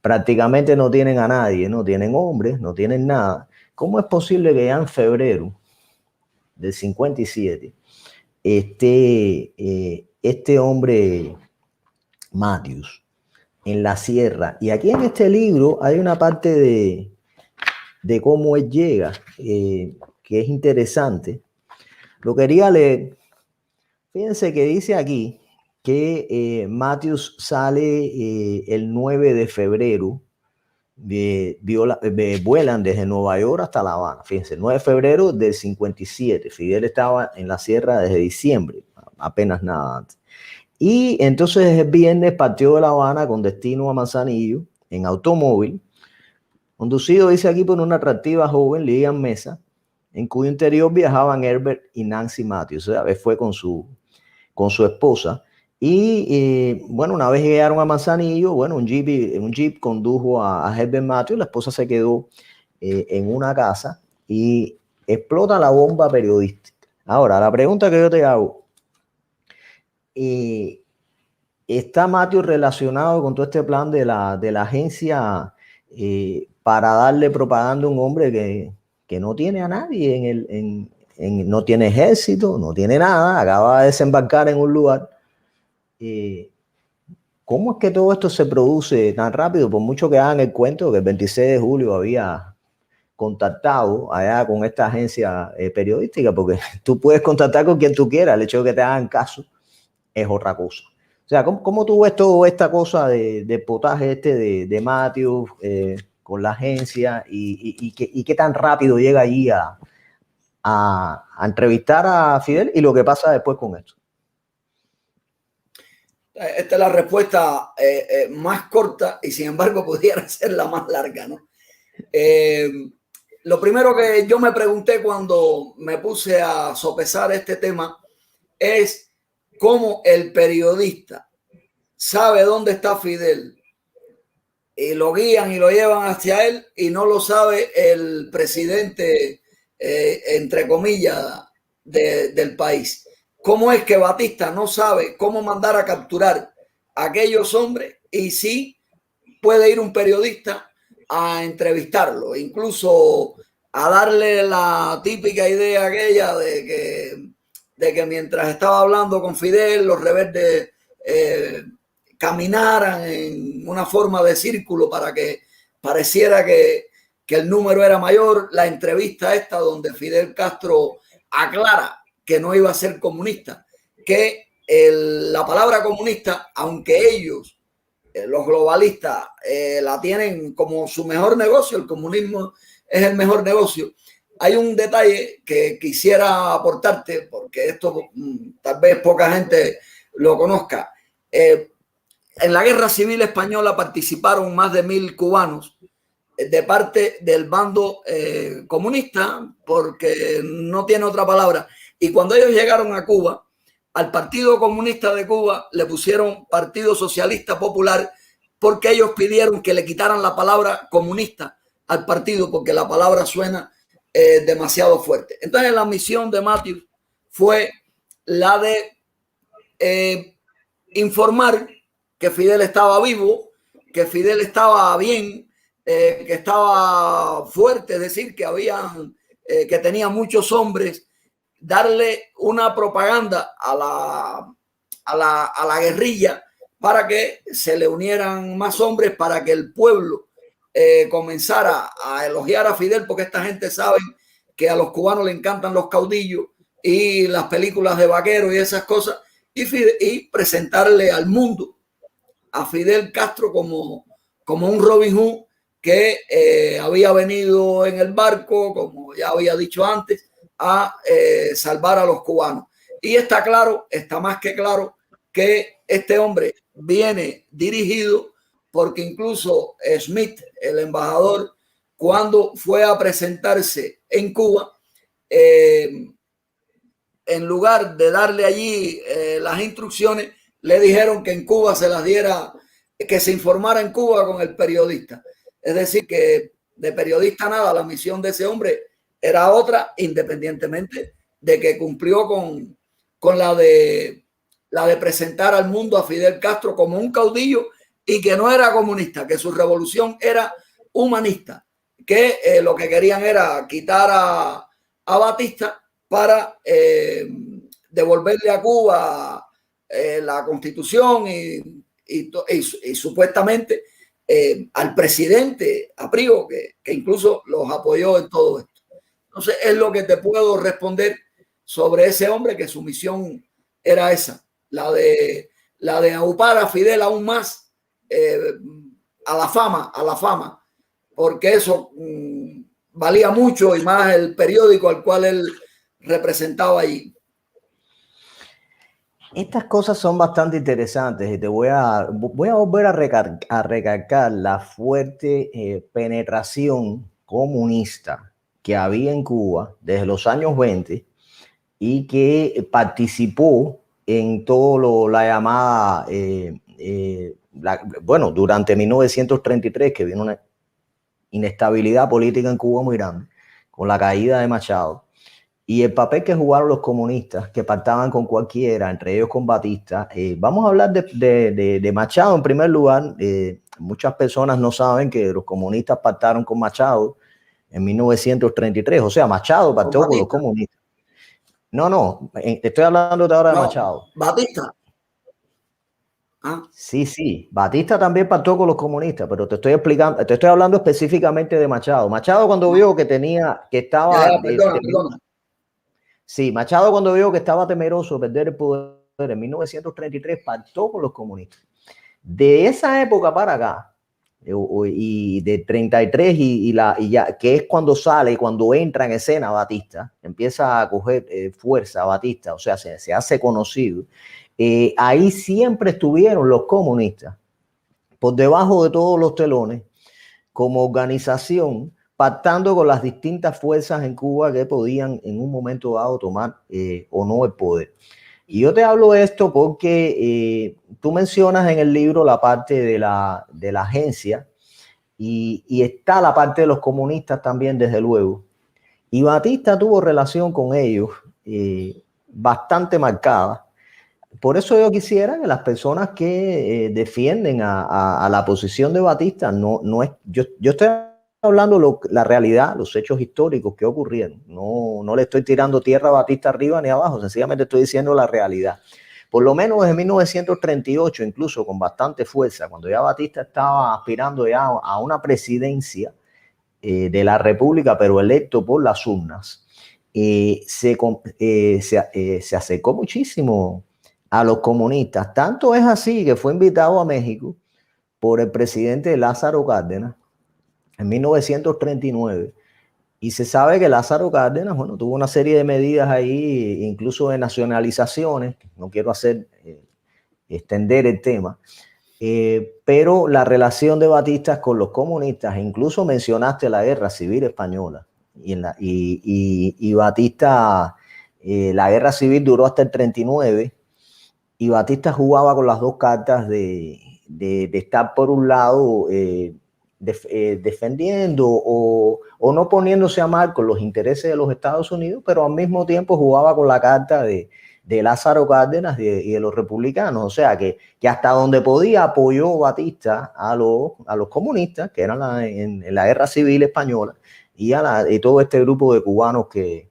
prácticamente no tienen a nadie, no tienen hombres, no tienen nada. ¿Cómo es posible que ya en febrero del 57 este hombre Matthews en la sierra? Y aquí en este libro hay una parte de cómo él llega, que es interesante. Lo quería leer. Fíjense que dice aquí que Matthews sale el 9 de febrero, vuelan desde Nueva York hasta La Habana. Fíjense, 9 de febrero del 57. Fidel estaba en la sierra desde diciembre, apenas nada antes. Y entonces el viernes partió de La Habana con destino a Manzanillo en automóvil, conducido, dice aquí, por una atractiva joven, Lilian Mesa, en cuyo interior viajaban Herbert y Nancy Matthews. O sea, fue con su esposa. Y bueno, una vez llegaron a Manzanillo, bueno, un jeep condujo a Herbert Matthews. La esposa se quedó en una casa y explota la bomba periodística. Ahora, la pregunta que yo te hago, ¿está Matthews relacionado con todo este plan de la agencia para darle propaganda a un hombre que no tiene a nadie no tiene ejército, no tiene nada, acaba de desembarcar en un lugar? ¿Cómo es que todo esto se produce tan rápido? Por mucho que hagan el cuento que el 26 de julio había contactado allá con esta agencia periodística, porque tú puedes contactar con quien tú quieras, el hecho de que te hagan caso es otra cosa. O sea, ¿cómo tú ves toda esta cosa de potaje de Matthews con la agencia y qué tan rápido llega allí a entrevistar a Fidel y lo que pasa después con esto? Esta es la respuesta más corta y sin embargo pudiera ser la más larga, ¿no? Lo primero que yo me pregunté cuando me puse a sopesar este tema es cómo el periodista sabe dónde está Fidel y lo guían y lo llevan hacia él y no lo sabe el presidente, entre comillas, del país. ¿Cómo es que Batista no sabe cómo mandar a capturar a aquellos hombres y sí puede ir un periodista a entrevistarlo, incluso a darle la típica idea aquella de que mientras estaba hablando con Fidel, los rebeldes caminaran en una forma de círculo para que pareciera que el número era mayor? La entrevista esta donde Fidel Castro aclara que no iba a ser comunista, que la palabra comunista, aunque ellos, los globalistas, la tienen como su mejor negocio, el comunismo es el mejor negocio. Hay un detalle que quisiera aportarte, porque esto tal vez poca gente lo conozca. En la Guerra Civil Española participaron más de 1000 cubanos de parte del bando comunista, porque no tiene otra palabra. Y cuando ellos llegaron a Cuba, al Partido Comunista de Cuba le pusieron Partido Socialista Popular, porque ellos pidieron que le quitaran la palabra comunista al partido, porque la palabra suena demasiado fuerte. Entonces la misión de Matthews fue la de informar que Fidel estaba vivo, que Fidel estaba bien, que estaba fuerte, es decir, que que tenía muchos hombres, darle una propaganda a la guerrilla para que se le unieran más hombres, para que el pueblo comenzara a elogiar a Fidel, porque esta gente sabe que a los cubanos le encantan los caudillos y las películas de vaqueros y esas cosas, y presentarle al mundo a Fidel Castro como un Robin Hood que había venido en el barco, como ya había dicho antes, a salvar a los cubanos. Y está claro, está más que claro, que este hombre viene dirigido porque incluso Smith, el embajador, cuando fue a presentarse en Cuba, en lugar de darle allí las instrucciones, le dijeron que en Cuba se las diera, que se informara en Cuba con el periodista. Es decir, que de periodista nada, la misión de ese hombre era otra, independientemente de que cumplió con la de presentar al mundo a Fidel Castro como un caudillo y que no era comunista, que su revolución era humanista, que lo que querían era quitar a Batista para devolverle a Cuba la Constitución y supuestamente al presidente, a Prigo, que incluso los apoyó en todo esto. Entonces es lo que te puedo responder sobre ese hombre, que su misión era esa, la de aupar a Fidel aún más a la fama, porque eso valía mucho, y más el periódico al cual él representaba allí. Estas cosas son bastante interesantes y voy a volver a recalcar la fuerte penetración comunista que había en Cuba desde los años 20 y que participó en todo la llamada, bueno, durante 1933, que vino una inestabilidad política en Cuba muy grande, con la caída de Machado. Y el papel que jugaron los comunistas, que pactaban con cualquiera, entre ellos con Batista. Vamos a hablar de Machado en primer lugar. Muchas personas no saben que los comunistas pactaron con Machado en 1933. O sea, Machado pactó con los comunistas. No, estoy hablando de ahora de Machado. Batista. Sí, Batista también pactó con los comunistas, pero te estoy explicando, te estoy hablando específicamente de Machado. Machado cuando vio que estaba... Perdona. Sí, Machado cuando vio que estaba temeroso de perder el poder en 1933 pactó con los comunistas. De esa época para acá, y de 33 y ya, que es cuando sale, cuando entra en escena Batista, empieza a coger fuerza Batista, o sea, se hace conocido. Ahí siempre estuvieron los comunistas por debajo de todos los telones como organización, pactando con las distintas fuerzas en Cuba que podían en un momento dado tomar o no el poder. Y yo te hablo de esto porque tú mencionas en el libro la parte de la agencia y está la parte de los comunistas también, desde luego. Y Batista tuvo relación con ellos bastante marcada. Por eso yo quisiera que las personas que defienden a la posición de Batista, no es, yo estoy hablando la realidad, los hechos históricos que ocurrieron. No le estoy tirando tierra a Batista arriba ni abajo, sencillamente estoy diciendo la realidad. Por lo menos desde 1938, incluso con bastante fuerza, cuando ya Batista estaba aspirando ya a una presidencia de la República, pero electo por las urnas, se acercó muchísimo a los comunistas. Tanto es así que fue invitado a México por el presidente Lázaro Cárdenas en 1939. Y se sabe que Lázaro Cárdenas, bueno, tuvo una serie de medidas ahí, incluso de nacionalizaciones. No quiero extender el tema. Pero la relación de Batista con los comunistas, incluso mencionaste la Guerra Civil Española. Y Batista, la Guerra Civil duró hasta el 39. Y Batista jugaba con las dos cartas de estar por un lado defendiendo o no poniéndose a mal con los intereses de los Estados Unidos, pero al mismo tiempo jugaba con la carta de Lázaro Cárdenas y de los republicanos. O sea que hasta donde podía apoyó Batista a los comunistas, que eran en la Guerra Civil Española, y todo este grupo de cubanos que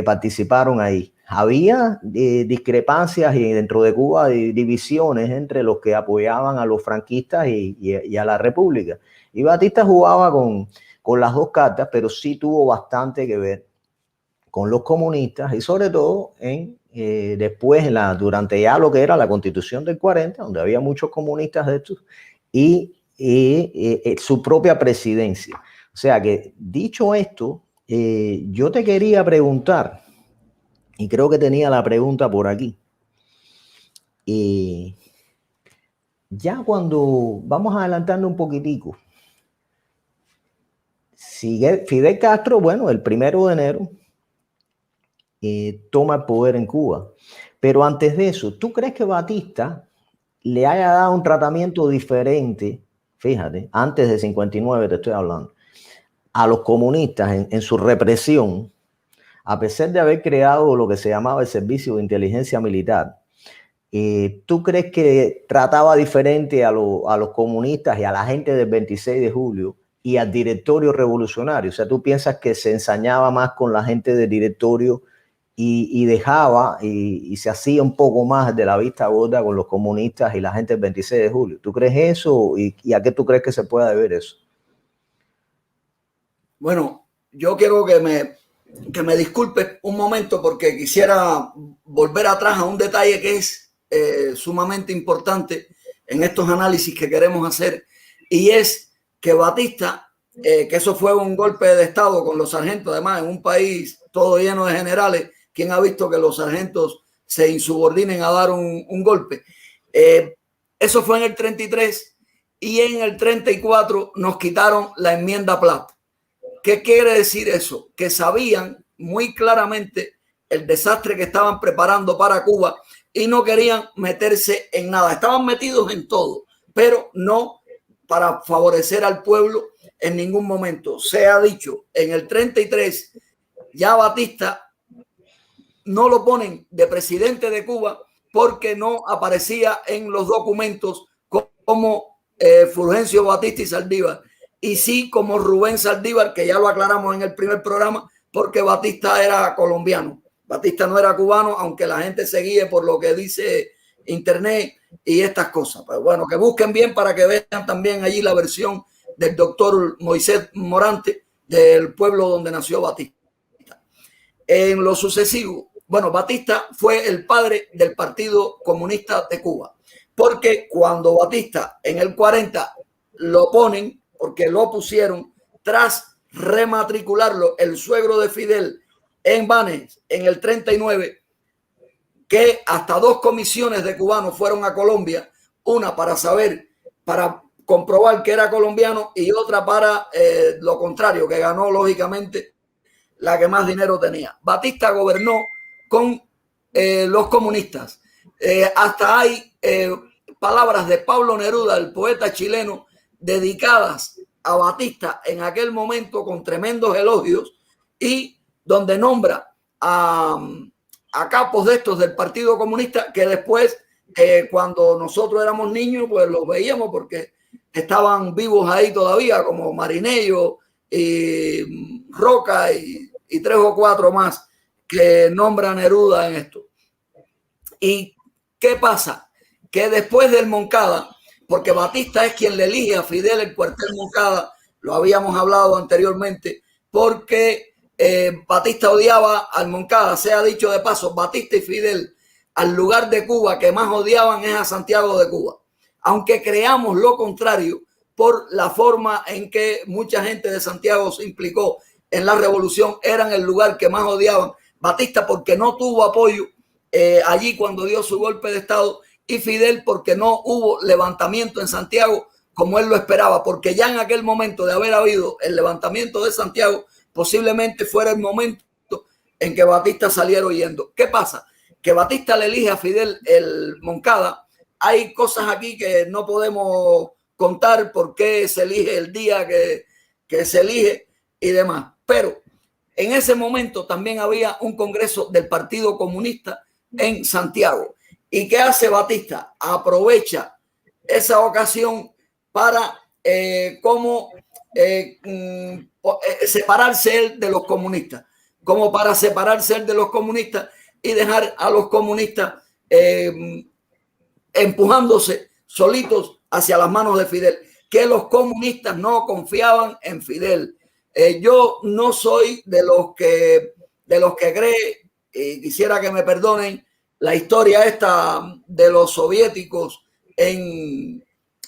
participaron ahí. Había discrepancias y dentro de Cuba divisiones entre los que apoyaban a los franquistas y a la República. Y Batista jugaba con las dos cartas, pero sí tuvo bastante que ver con los comunistas y sobre todo después durante ya lo que era la Constitución del 40, donde había muchos comunistas de estos, y su propia presidencia. O sea que, dicho esto, yo te quería preguntar, y creo que tenía la pregunta por aquí. Ya cuando vamos adelantando un poquitico, Fidel Castro, bueno, el 1 de enero toma el poder en Cuba. Pero antes de eso, ¿tú crees que Batista le haya dado un tratamiento diferente, fíjate, antes de 59 te estoy hablando, a los comunistas en su represión, a pesar de haber creado lo que se llamaba el Servicio de Inteligencia Militar? ¿Tú crees que trataba diferente a los comunistas y a la gente del 26 de julio y al directorio revolucionario? O sea, ¿tú piensas que se ensañaba más con la gente del directorio y dejaba y se hacía un poco más de la vista gorda con los comunistas y la gente del 26 de julio? ¿Tú crees eso? ¿Y a qué tú crees que se pueda deber eso? Bueno, yo quiero que me disculpe un momento porque quisiera volver atrás a un detalle que es sumamente importante en estos análisis que queremos hacer, y es que Batista, que eso fue un golpe de estado con los sargentos, además en un país todo lleno de generales. ¿Quién ha visto que los sargentos se insubordinen a dar un golpe. Eso fue en el 33 y en el 34 nos quitaron la enmienda Platt. ¿Qué quiere decir eso? Que sabían muy claramente el desastre que estaban preparando para Cuba y no querían meterse en nada. Estaban metidos en todo, pero no para favorecer al pueblo en ningún momento. Se ha dicho, en el 33 ya Batista no lo ponen de presidente de Cuba porque no aparecía en los documentos como Fulgencio Batista y Saldívar, y sí como Rubén Saldívar, que ya lo aclaramos en el primer programa, porque Batista era colombiano. Batista no era cubano, aunque la gente se guíe por lo que dice internet y estas cosas. Pero bueno, que busquen bien para que vean también allí la versión del doctor Moisés Morante del pueblo donde nació Batista. En lo sucesivo, bueno, Batista fue el padre del Partido Comunista de Cuba, porque cuando Batista en el 40 lo ponen, porque lo pusieron tras rematricularlo el suegro de Fidel en Banes en el 39, que hasta 2 comisiones de cubanos fueron a Colombia, una para saber, para comprobar que era colombiano y otra para lo contrario, que ganó lógicamente la que más dinero tenía. Batista gobernó con los comunistas. Hasta hay palabras de Pablo Neruda, el poeta chileno, dedicadas a Batista en aquel momento con tremendos elogios, y donde nombra a capos de estos del Partido Comunista que después, cuando nosotros éramos niños, pues los veíamos porque estaban vivos ahí todavía, como Marinello y Roca y 3 o 4 más que nombra Neruda en esto. ¿Y qué pasa? Que después del Moncada, porque Batista es quien le elige a Fidel el cuartel Moncada, lo habíamos hablado anteriormente, porque Batista odiaba al Moncada. Se ha dicho de paso, Batista y Fidel, al lugar de Cuba que más odiaban es a Santiago de Cuba, aunque creamos lo contrario por la forma en que mucha gente de Santiago se implicó en la revolución. Eran el lugar que más odiaban. Batista porque no tuvo apoyo allí cuando dio su golpe de estado, y Fidel porque no hubo levantamiento en Santiago como él lo esperaba, porque ya en aquel momento de haber habido el levantamiento de Santiago, posiblemente fuera el momento en que Batista saliera huyendo. ¿Qué pasa? Que Batista le elige a Fidel el Moncada. Hay cosas aquí que no podemos contar por qué se elige el día que se elige y demás. Pero en ese momento también había un congreso del Partido Comunista en Santiago. ¿Y qué hace Batista? Aprovecha esa ocasión para separarse él de los comunistas, como para separarse él de los comunistas y dejar a los comunistas empujándose solitos hacia las manos de Fidel, que los comunistas no confiaban en Fidel. Yo no soy de los que cree, y quisiera que me perdonen, la historia esta de los soviéticos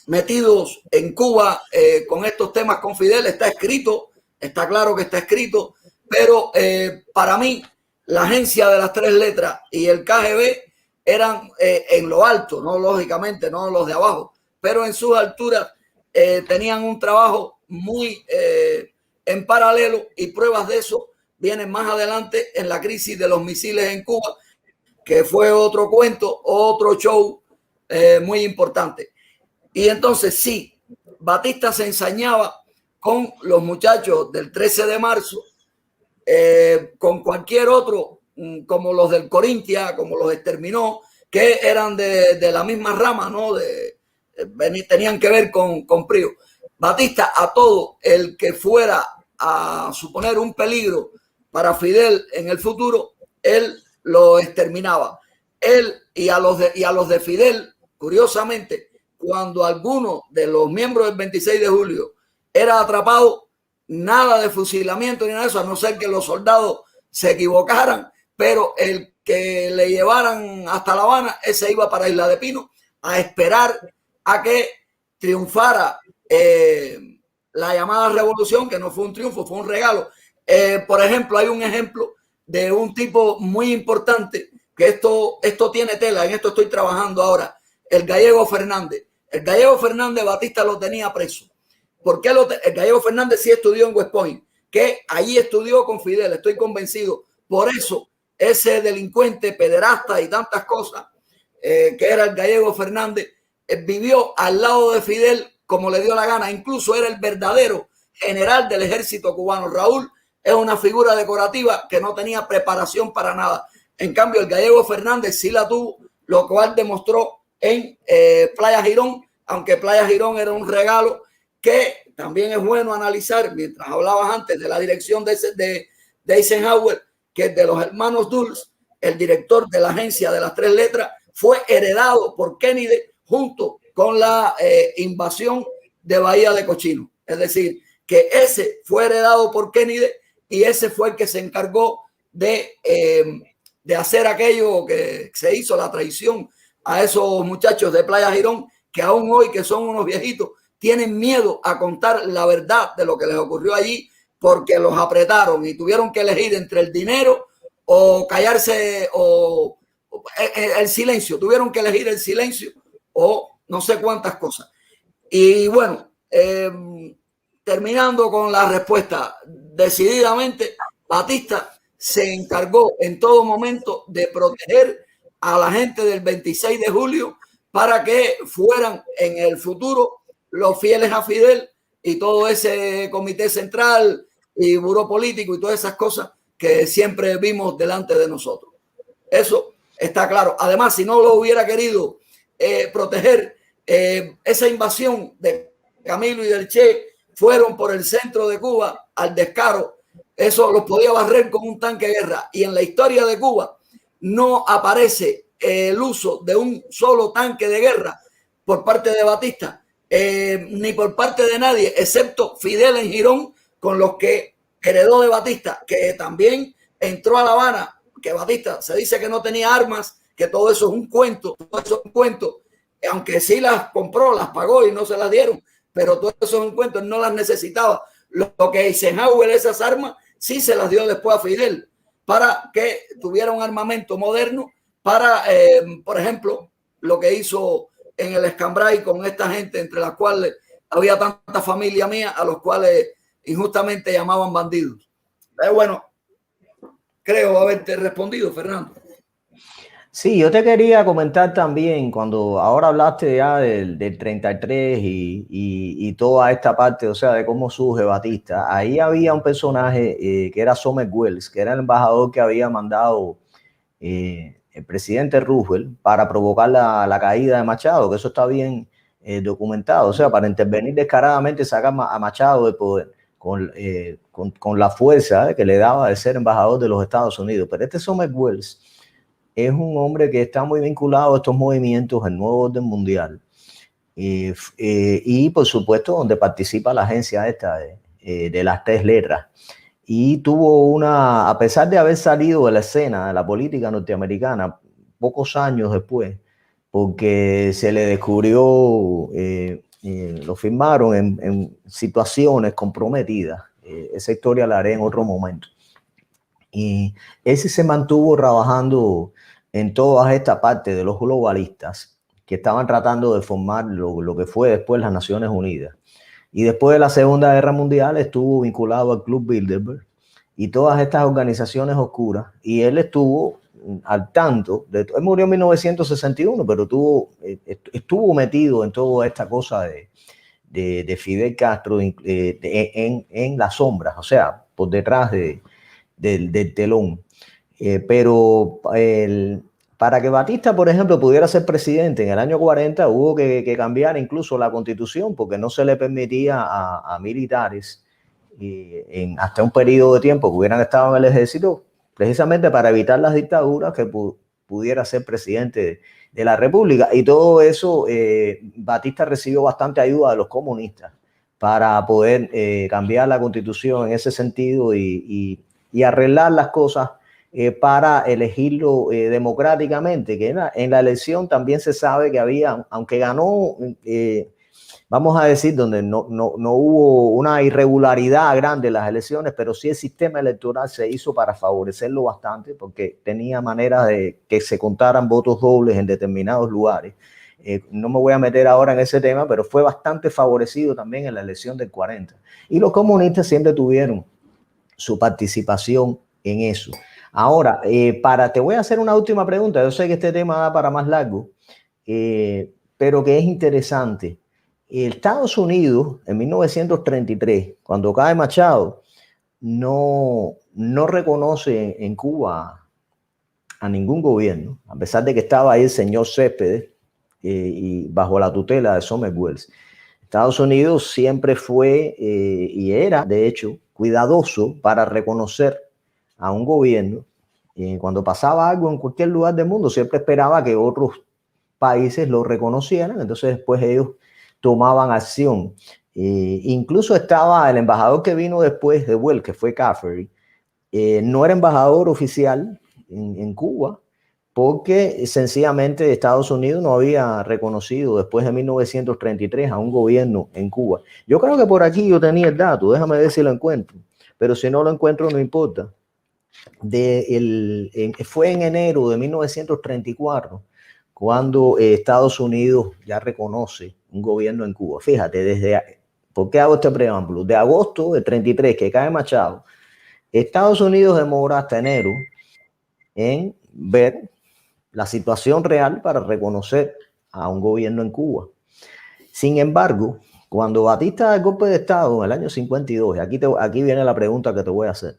metidos en Cuba con estos temas con Fidel. Está escrito, está claro que está escrito, pero para mí la agencia de las 3 letras y el KGB eran en lo alto, no lógicamente, no los de abajo, pero en sus alturas tenían un trabajo muy en paralelo, y pruebas de eso vienen más adelante en la crisis de los misiles en Cuba, que fue otro cuento, otro show muy importante. Y entonces sí, Batista se ensañaba con los muchachos del 13 de marzo, con cualquier otro, como los del Corintia, como los exterminó, que eran de la misma rama, ¿no? Tenían que ver con Prío. Batista, a todo el que fuera a suponer un peligro para Fidel en el futuro, él lo exterminaba. Él y a los de Fidel, curiosamente, cuando alguno de los miembros del 26 de julio era atrapado, nada de fusilamiento ni nada de eso, a no ser que los soldados se equivocaran, pero el que le llevaran hasta La Habana, ese iba para Isla de Pino a esperar a que triunfara la llamada revolución, que no fue un triunfo, fue un regalo. Por ejemplo, hay un ejemplo de un tipo muy importante que esto tiene tela, en esto estoy trabajando ahora, el Gallego Fernández. El Gallego Fernández Batista lo tenía preso. ¿Por qué el Gallego Fernández sí estudió en West Point? Que allí estudió con Fidel, estoy convencido. Por eso ese delincuente, pederasta y tantas cosas, que era el Gallego Fernández, vivió al lado de Fidel como le dio la gana. Incluso era el verdadero general del ejército cubano. Raúl es una figura decorativa que no tenía preparación para nada. En cambio, el Gallego Fernández sí la tuvo, lo cual demostró en Playa Girón, aunque Playa Girón era un regalo que también es bueno analizar, mientras hablabas antes de la dirección de Eisenhower, que de los hermanos Dulles, el director de la agencia de las 3 letras, fue heredado por Kennedy junto con la invasión de Bahía de Cochino. Es decir, que ese fue heredado por Kennedy y ese fue el que se encargó de hacer aquello que se hizo, la traición a esos muchachos de Playa Girón, que aún hoy, que son unos viejitos, tienen miedo a contar la verdad de lo que les ocurrió allí porque los apretaron y tuvieron que elegir entre el dinero o callarse o el silencio. Tuvieron que elegir el silencio o no sé cuántas cosas. Y bueno, terminando con la respuesta, decididamente Batista se encargó en todo momento de proteger a la gente del 26 de julio para que fueran en el futuro los fieles a Fidel y todo ese comité central y buró político y todas esas cosas que siempre vimos delante de nosotros. Eso está claro. Además, si no lo hubiera querido proteger, esa invasión de Camilo y del Che fueron por el centro de Cuba al descaro. Eso los podía barrer con un tanque de guerra. Y en la historia de Cuba no aparece el uso de un solo tanque de guerra por parte de Batista, ni por parte de nadie, excepto Fidel en Girón, con los que heredó de Batista, que también entró a La Habana, que Batista se dice que no tenía armas, que todo eso es un cuento, todo eso es un cuento, aunque sí las compró, las pagó y no se las dieron, pero todo eso es un cuento, él no las necesitaba. Lo que Eisenhower, esas armas, sí se las dio después a Fidel, para que tuviera un armamento moderno, para, por ejemplo, lo que hizo en el Escambray con esta gente, entre las cuales había tanta familia mía, a los cuales injustamente llamaban bandidos. Pero bueno, creo haberte respondido, Fernando. Sí, yo te quería comentar también, cuando ahora hablaste ya del 33 y toda esta parte, o sea, de cómo surge Batista, ahí había un personaje que era Sumner Welles, que era el embajador que había mandado el presidente Roosevelt para provocar la caída de Machado, que eso está bien documentado, o sea, para intervenir descaradamente, sacar a Machado del poder con la fuerza que le daba de ser embajador de los Estados Unidos. Pero este Sumner Welles es un hombre que está muy vinculado a estos movimientos, el nuevo orden mundial, y por supuesto donde participa la agencia esta de las 3 letras. Y tuvo a pesar de haber salido de la escena de la política norteamericana pocos años después, porque se le descubrió, lo firmaron en situaciones comprometidas. Esa historia la haré en otro momento. Y ese se mantuvo trabajando en toda esta parte de los globalistas que estaban tratando de formar lo que fue después las Naciones Unidas. Y después de la Segunda Guerra Mundial estuvo vinculado al Club Bilderberg y todas estas organizaciones oscuras. Y él estuvo al tanto, él murió en 1961, pero estuvo metido en toda esta cosa de Fidel Castro en las sombras, o sea, por detrás del telón. Pero para que Batista, por ejemplo, pudiera ser presidente en el año 40, hubo que cambiar incluso la constitución, porque no se le permitía a militares hasta un periodo de tiempo que hubieran estado en el ejército, precisamente para evitar las dictaduras, que pudiera ser presidente de la República. Y todo eso, Batista recibió bastante ayuda de los comunistas para poder cambiar la constitución en ese sentido y arreglar las cosas para elegirlo democráticamente, que en la elección también se sabe que había, aunque ganó vamos a decir, donde no hubo una irregularidad grande en las elecciones, pero sí el sistema electoral se hizo para favorecerlo bastante, porque tenía manera de que se contaran votos dobles en determinados lugares. No me voy a meter ahora en ese tema, pero fue bastante favorecido también en la elección del 40. Y los comunistas siempre tuvieron su participación en eso. Ahora, te voy a hacer una última pregunta. Yo sé que este tema da para más largo, pero que es interesante. Estados Unidos, en 1933, cuando cae Machado, no reconoce en Cuba a ningún gobierno, a pesar de que estaba ahí el señor Céspedes y bajo la tutela de Somerwells. Estados Unidos siempre fue y era, de hecho, cuidadoso para reconocer a un gobierno. Cuando pasaba algo en cualquier lugar del mundo, siempre esperaba que otros países lo reconocieran, entonces después ellos tomaban acción. Incluso estaba el embajador que vino después de Well, que fue Caffery, no era embajador oficial en Cuba, porque sencillamente Estados Unidos no había reconocido después de 1933 a un gobierno en Cuba. Yo creo que por aquí yo tenía el dato, déjame ver si lo encuentro, pero si no lo encuentro no importa. Fue en enero de 1934 cuando Estados Unidos ya reconoce un gobierno en Cuba. Fíjate, ¿por qué hago este preámbulo? De agosto del 33, que cae Machado, Estados Unidos demora hasta enero en ver la situación real para reconocer a un gobierno en Cuba. Sin embargo, cuando Batista da el golpe de Estado en el año 52, y aquí viene la pregunta que te voy a hacer.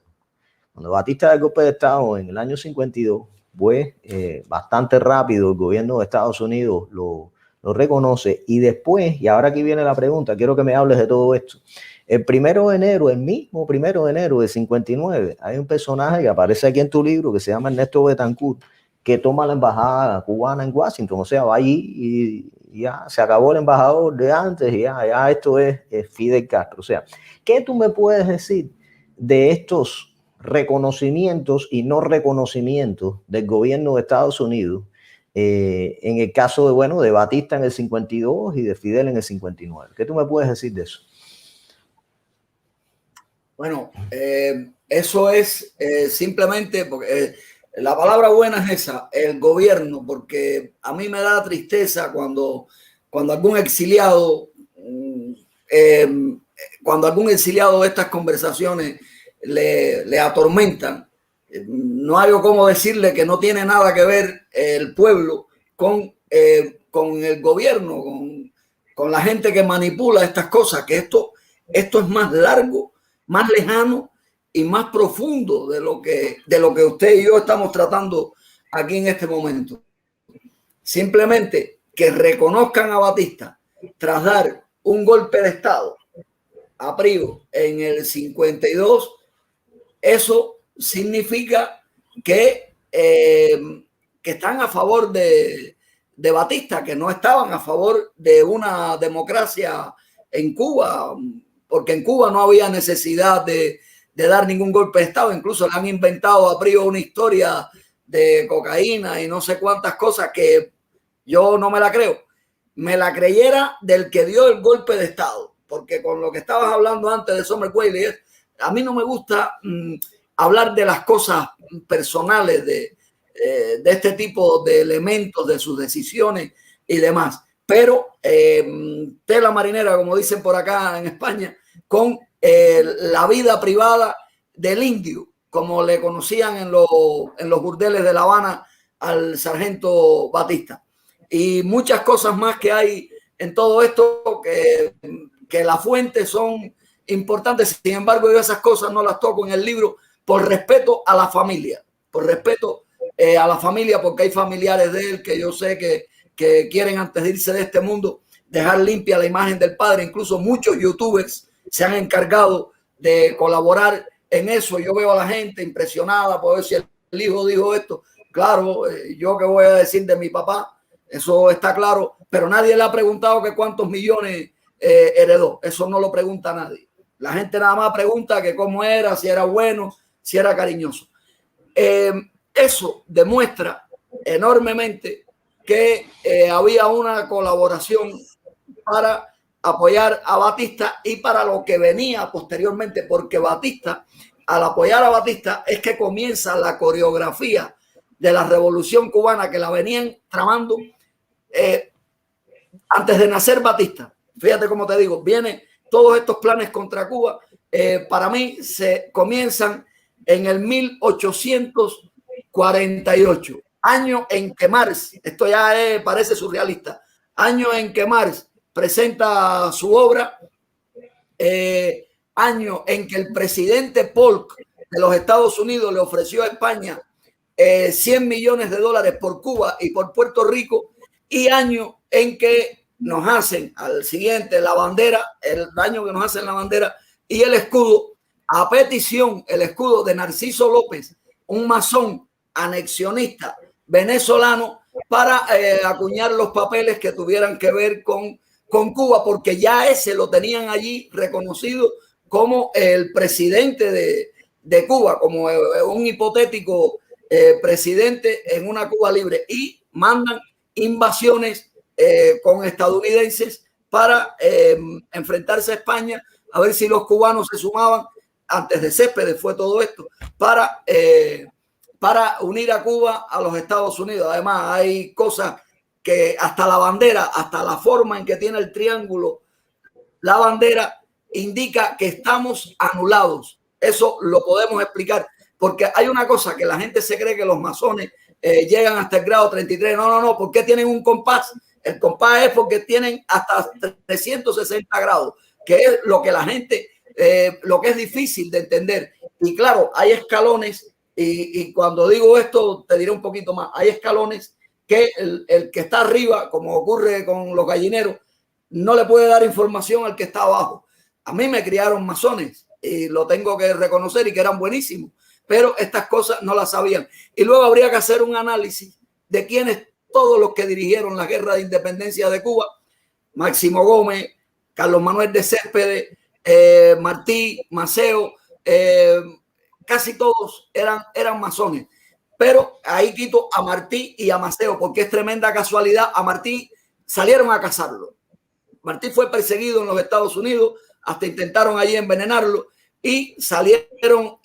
Cuando Batista da el golpe de Estado en el año 52, pues bastante rápido el gobierno de Estados Unidos lo reconoce, y después, y ahora aquí viene la pregunta, quiero que me hables de todo esto. El mismo 1 de enero de 59, hay un personaje que aparece aquí en tu libro que se llama Ernesto Betancourt, que toma la embajada cubana en Washington, o sea, va allí y ya se acabó el embajador de antes y ya esto es Fidel Castro. O sea, ¿qué tú me puedes decir de estos reconocimientos y no reconocimientos del gobierno de Estados Unidos en el caso de Batista en el 52 y de Fidel en el 59? ¿Qué tú me puedes decir de eso? Bueno, eso es simplemente porque la palabra buena es esa, el gobierno, porque a mí me da tristeza cuando algún exiliado, cuando algún exiliado de estas conversaciones le atormentan. No hay cómo decirle que no tiene nada que ver el pueblo con el gobierno, con la gente que manipula estas cosas, que esto es más largo, más lejano y más profundo de lo que usted y yo estamos tratando aquí en este momento. Simplemente que reconozcan a Batista tras dar un golpe de Estado a Prigo en el 52, eso significa que están a favor de Batista, que no estaban a favor de una democracia en Cuba, porque en Cuba no había necesidad de dar ningún golpe de Estado. Incluso le han inventado a Prigo una historia de cocaína y no sé cuántas cosas que yo no me la creo. Me la creyera del que dio el golpe de Estado, porque con lo que estabas hablando antes de Somerwells, a mí no me gusta hablar de las cosas personales de este tipo de elementos, de sus decisiones y demás. Pero tela marinera, como dicen por acá en España, con la vida privada del indio, como le conocían en los burdeles de La Habana al sargento Batista. Y muchas cosas más que hay en todo esto que las fuentes son importantes. Sin embargo, yo esas cosas no las toco en el libro por respeto a la familia, por respeto a la familia, porque hay familiares de él que yo sé que quieren, antes de irse de este mundo, dejar limpia la imagen del padre. Incluso muchos youtubers se han encargado de colaborar en eso. Yo veo a la gente impresionada por ver si el hijo dijo esto. Claro, yo qué voy a decir de mi papá, eso está claro, pero nadie le ha preguntado que cuántos millones heredó. Eso no lo pregunta nadie. La gente nada más pregunta que cómo era, si era bueno, si era cariñoso. Eso demuestra enormemente que había una colaboración para apoyar a Batista y para lo que venía posteriormente, porque Batista, al apoyar a Batista, es que comienza la coreografía de la Revolución Cubana que la venían tramando antes de nacer Batista. Fíjate cómo te digo, vienen todos estos planes contra Cuba. Para mí se comienzan en el 1848, año en que Marx, esto ya parece surrealista, año en que Marx presenta su obra, año en que el presidente Polk de los Estados Unidos le ofreció a España 100 millones de dólares por Cuba y por Puerto Rico, y año en que nos hacen al siguiente la bandera, el año que nos hacen la bandera y el escudo, a petición, el escudo de Narciso López, un masón anexionista venezolano, para acuñar los papeles que tuvieran que ver con Cuba, porque ya ese lo tenían allí reconocido como el presidente de Cuba, como un hipotético presidente en una Cuba libre, y mandan invasiones con estadounidenses para enfrentarse a España, a ver si los cubanos se sumaban. Antes de Céspedes fue todo esto, para unir a Cuba a los Estados Unidos. Además, hay cosas que hasta la bandera, hasta la forma en que tiene el triángulo, la bandera indica que estamos anulados. Eso lo podemos explicar, porque hay una cosa que la gente se cree que los masones llegan hasta el grado 33. No. ¿Por qué tienen un compás? El compás es porque tienen hasta 360 grados, que es lo que la gente, lo que es difícil de entender. Y claro, hay escalones, y cuando digo esto te diré un poquito más. Hay escalones que el que está arriba, como ocurre con los gallineros, no le puede dar información al que está abajo. A mí me criaron masones y lo tengo que reconocer, y que eran buenísimos, pero estas cosas no las sabían. Y luego habría que hacer un análisis de quiénes, todos los que dirigieron la guerra de independencia de Cuba: Máximo Gómez, Carlos Manuel de Céspedes, Martí, Maceo, casi todos eran masones. Pero ahí quito a Martí y a Maceo, porque es tremenda casualidad. A Martí salieron a cazarlo. Martí fue perseguido en los Estados Unidos, hasta intentaron allí envenenarlo, y salieron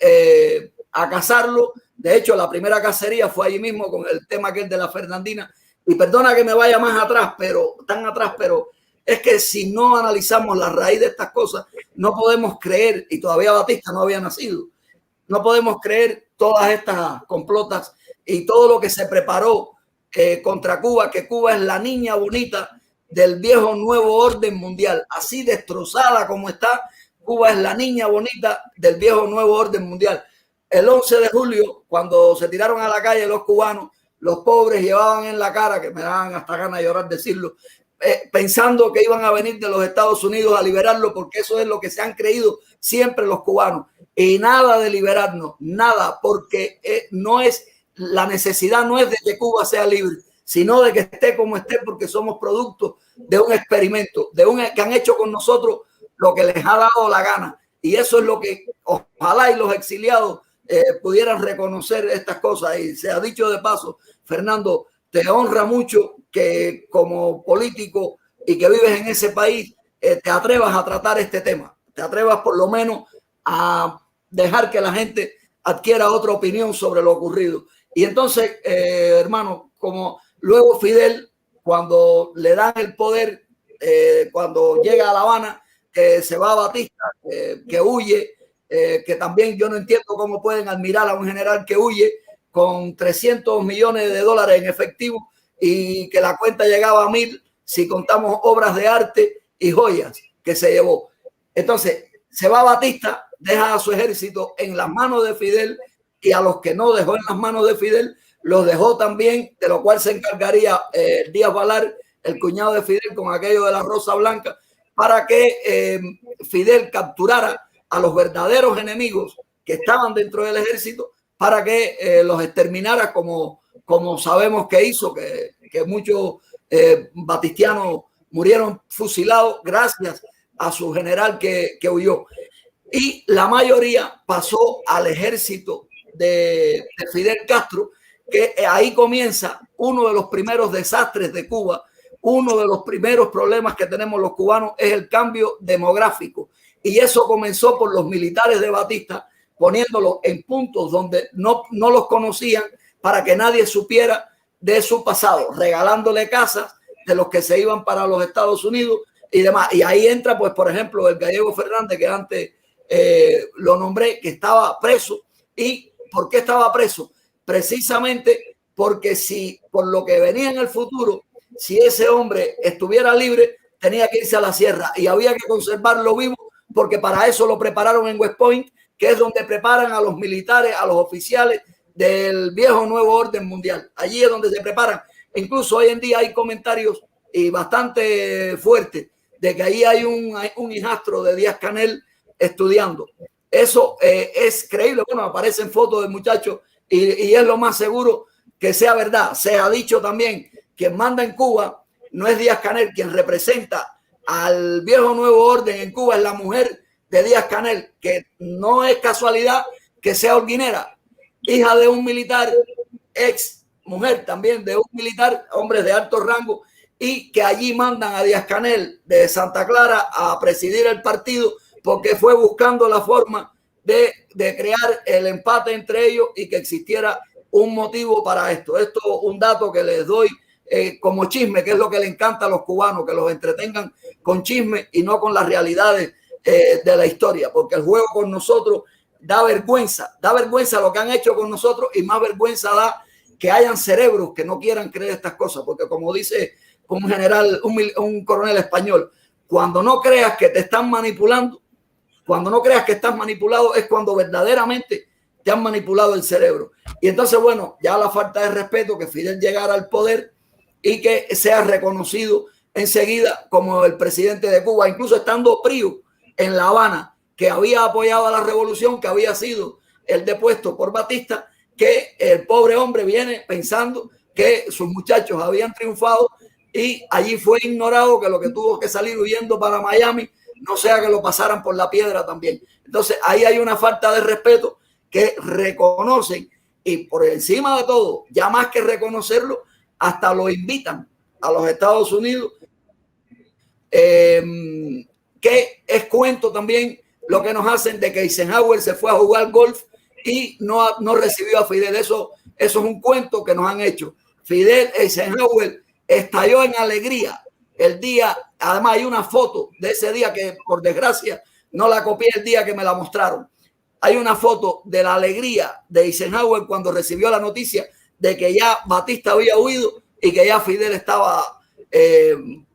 a cazarlo. De hecho, la primera cacería fue allí mismo, con el tema aquel de la Fernandina. Y perdona que me vaya más atrás, pero es que si no analizamos la raíz de estas cosas, no podemos creer, y todavía Batista no había nacido, no podemos creer todas estas complotas y todo lo que se preparó contra Cuba, que Cuba es la niña bonita del viejo nuevo orden mundial. Así destrozada como está, Cuba es la niña bonita del viejo nuevo orden mundial. El 11 de julio, cuando se tiraron a la calle los cubanos, los pobres llevaban en la cara, que me daban hasta ganas de llorar decirlo, pensando que iban a venir de los Estados Unidos a liberarlo, porque eso es lo que se han creído siempre los cubanos. Y nada de liberarnos, nada, porque no es, la necesidad no es de que Cuba sea libre, sino de que esté como esté, porque somos producto de un experimento, que han hecho con nosotros lo que les ha dado la gana. Y eso es lo que ojalá y los exiliados pudieran reconocer estas cosas. Y se ha dicho de paso, Fernando, te honra mucho que como político y que vives en ese país te atrevas a tratar este tema, te atrevas por lo menos a dejar que la gente adquiera otra opinión sobre lo ocurrido. Y entonces, hermano, como luego Fidel, cuando le dan el poder, cuando llega a La Habana, se va a Batista, que huye, que también yo no entiendo cómo pueden admirar a un general que huye con 300 millones de dólares en efectivo, y que la cuenta llegaba a 1000 si contamos obras de arte y joyas que se llevó. Entonces se va a Batista, deja a su ejército en las manos de Fidel, y a los que no dejó en las manos de Fidel los dejó también, de lo cual se encargaría Díaz Balar, el cuñado de Fidel, con aquello de la Rosa Blanca, para que Fidel capturara a los verdaderos enemigos que estaban dentro del ejército, para que los exterminara, como sabemos que hizo, que muchos batistianos murieron fusilados gracias a su general que huyó. Y la mayoría pasó al ejército de Fidel Castro, que ahí comienza uno de los primeros desastres de Cuba, uno de los primeros problemas que tenemos los cubanos es el cambio demográfico. Y eso comenzó por los militares de Batista, poniéndolos en puntos donde no los conocían para que nadie supiera de su pasado, regalándole casas de los que se iban para los Estados Unidos y demás. Y ahí entra, pues, por ejemplo, el Gallego Fernández, que antes lo nombré, que estaba preso. ¿Y por qué estaba preso? Precisamente porque si por lo que venía en el futuro, si ese hombre estuviera libre, tenía que irse a la sierra y había que conservarlo vivo, porque para eso lo prepararon en West Point, que es donde preparan a los militares, a los oficiales del viejo nuevo orden mundial. Allí es donde se preparan. Incluso hoy en día hay comentarios y bastante fuertes de que ahí hay un hijastro de Díaz-Canel estudiando. Eso es creíble. Bueno, aparecen fotos de muchachos y es lo más seguro que sea verdad. Se ha dicho también, quien manda en Cuba no es Díaz-Canel, quien representa al viejo nuevo orden en Cuba es la mujer de Díaz-Canel, que no es casualidad que sea holguinera, hija de un militar, ex mujer también de un militar, hombres de alto rango, y que allí mandan a Díaz-Canel de Santa Clara a presidir el partido porque fue buscando la forma de crear el empate entre ellos y que existiera un motivo para esto. Esto es un dato que les doy como chisme, que es lo que le encanta a los cubanos, que los entretengan con chisme y no con las realidades de la historia, porque el juego con nosotros da vergüenza lo que han hecho con nosotros y más vergüenza da que hayan cerebros que no quieran creer estas cosas, porque como dice un general, un coronel español, cuando no creas que te están manipulando, cuando no creas que estás manipulado es cuando verdaderamente te han manipulado el cerebro. Y entonces, bueno, ya la falta de respeto que Fidel llegara al poder y que sea reconocido enseguida como el presidente de Cuba, incluso estando Prío en La Habana, que había apoyado a la revolución, que había sido el depuesto por Batista, que el pobre hombre viene pensando que sus muchachos habían triunfado y allí fue ignorado, que lo que tuvo que salir huyendo para Miami, no sea que lo pasaran por la piedra también. Entonces ahí hay una falta de respeto que reconocen y por encima de todo, ya más que reconocerlo, hasta lo invitan a los Estados Unidos, que es cuento también lo que nos hacen de que Eisenhower se fue a jugar golf y no recibió a Fidel. Eso es un cuento que nos han hecho. Fidel Eisenhower estalló en alegría el día, además hay una foto de ese día que por desgracia no la copié el día que me la mostraron. Hay una foto de la alegría de Eisenhower cuando recibió la noticia de que ya Batista había huido y que ya Fidel estaba en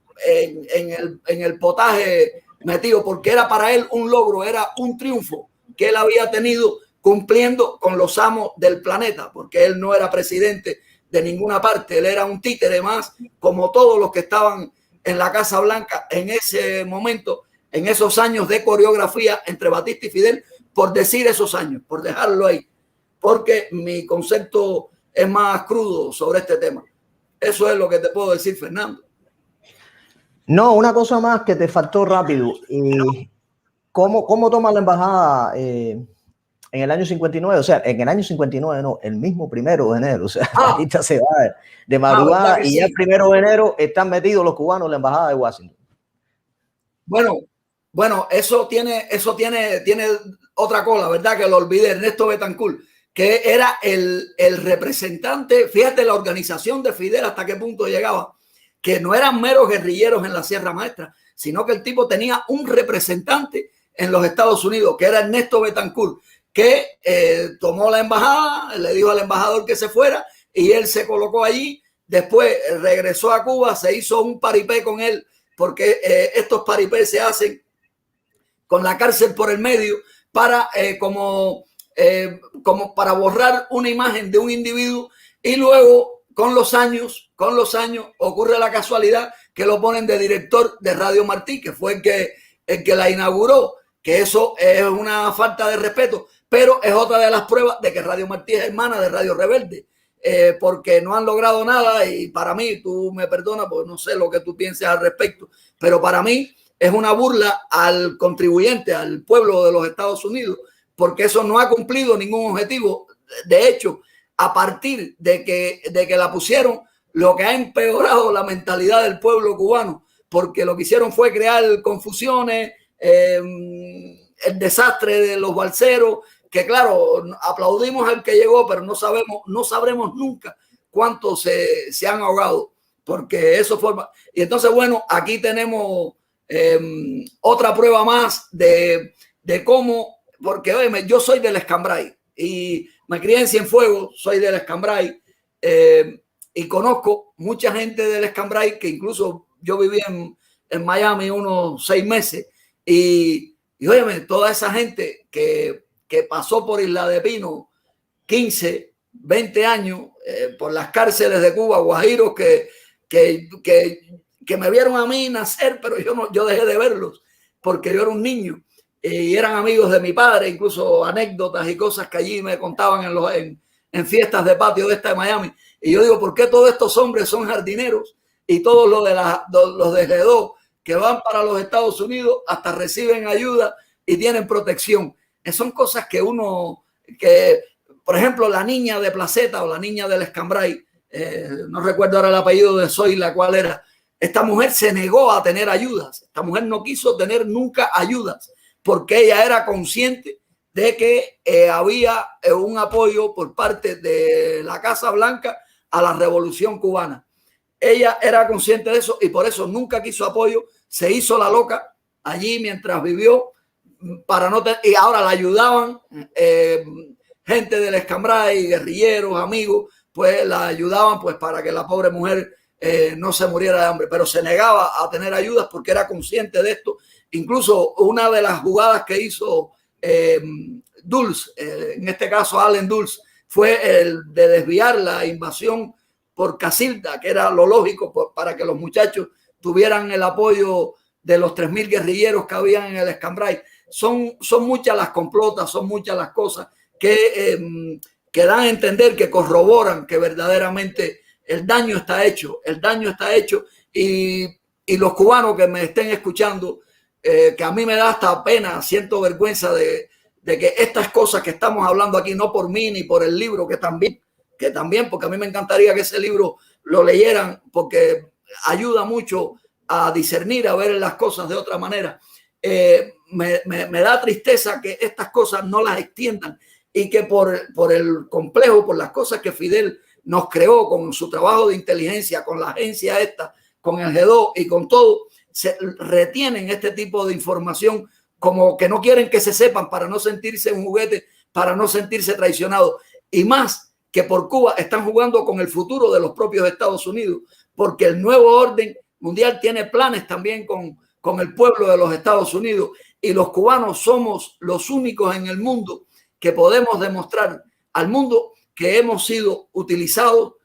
el potaje metido, porque era para él un logro, era un triunfo que él había tenido cumpliendo con los amos del planeta, porque él no era presidente de ninguna parte, él era un títere más, como todos los que estaban en la Casa Blanca en ese momento, en esos años de coreografía entre Batista y Fidel, por decir esos años, por dejarlo ahí, porque mi concepto es más crudo sobre este tema. Eso es lo que te puedo decir, Fernando. No, una cosa más que te faltó rápido. ¿Cómo toma la embajada en el año 59? O sea, en el año 59, no, el mismo 1 de enero. O sea, ahorita se va de madrugada y ya el 1 de enero están metidos los cubanos en la embajada de Washington. Bueno, eso tiene otra cola, ¿verdad? Que lo olvidé, Ernesto Betancourt, que era el representante, fíjate la organización de Fidel hasta qué punto llegaba, que no eran meros guerrilleros en la Sierra Maestra, sino que el tipo tenía un representante en los Estados Unidos, que era Ernesto Betancourt, que tomó la embajada, le dijo al embajador que se fuera y él se colocó allí, después regresó a Cuba, se hizo un paripé con él, porque estos paripés se hacen con la cárcel por el medio para como para borrar una imagen de un individuo y luego con los años ocurre la casualidad que lo ponen de director de Radio Martí, que fue el que la inauguró, que eso es una falta de respeto, pero es otra de las pruebas de que Radio Martí es hermana de Radio Rebelde, porque no han logrado nada y para mí, tú me perdonas, pues no sé lo que tú pienses al respecto, pero para mí es una burla al contribuyente, al pueblo de los Estados Unidos, porque eso no ha cumplido ningún objetivo. De hecho, a partir de que la pusieron, lo que ha empeorado la mentalidad del pueblo cubano, porque lo que hicieron fue crear confusiones, el desastre de los balseros, que claro, aplaudimos al que llegó, pero no sabremos nunca cuántos se han ahogado, porque eso forma. Y entonces, bueno, aquí tenemos otra prueba más de cómo, porque oye, yo soy del Escambray y me crié en Cienfuegos, soy del Escambray, y conozco mucha gente del Escambray, que incluso yo viví en Miami unos 6 meses, y óyeme, toda esa gente que pasó por Isla de Pino 15, 20 años, por las cárceles de Cuba, guajiros que me vieron a mí nacer, pero yo dejé de verlos porque yo era un niño, y eran amigos de mi padre, incluso anécdotas y cosas que allí me contaban en fiestas de patio de esta de Miami. Y yo digo, ¿por qué todos estos hombres son jardineros y todos los de G2 que van para los Estados Unidos hasta reciben ayuda y tienen protección? Son cosas que por ejemplo, la niña de Placeta o la niña del Escambray, no recuerdo ahora el apellido de Zoila, cuál era. Esta mujer se negó a tener ayudas. Esta mujer no quiso tener nunca ayudas porque ella era consciente de que había un apoyo por parte de la Casa Blanca a la Revolución Cubana. Ella era consciente de eso y por eso nunca quiso apoyo. Se hizo la loca allí mientras vivió y ahora la ayudaban gente del Escambray, guerrilleros, amigos, pues la ayudaban pues para que la pobre mujer no se muriera de hambre, pero se negaba a tener ayudas porque era consciente de esto. Incluso una de las jugadas que hizo Dulles, en este caso Allen Dulles, fue el de desviar la invasión por Casilda, que era lo lógico para que los muchachos tuvieran el apoyo de los 3.000 guerrilleros que habían en el Escambray. Son muchas las complotas, son muchas las cosas que dan a entender, que corroboran que verdaderamente el daño está hecho, y los cubanos que me estén escuchando, que a mí me da hasta pena, siento vergüenza de que estas cosas que estamos hablando aquí, no por mí ni por el libro, que también, porque a mí me encantaría que ese libro lo leyeran, porque ayuda mucho a discernir, a ver las cosas de otra manera. Me da tristeza que estas cosas no las extiendan y que por el complejo, por las cosas que Fidel nos creó con su trabajo de inteligencia, con la agencia esta, con el G2 y con todo, se retienen este tipo de información, como que no quieren que se sepan para no sentirse un juguete, para no sentirse traicionados. Y más que por Cuba están jugando con el futuro de los propios Estados Unidos, porque el nuevo orden mundial tiene planes también con el pueblo de los Estados Unidos, y los cubanos somos los únicos en el mundo que podemos demostrar al mundo que hemos sido utilizados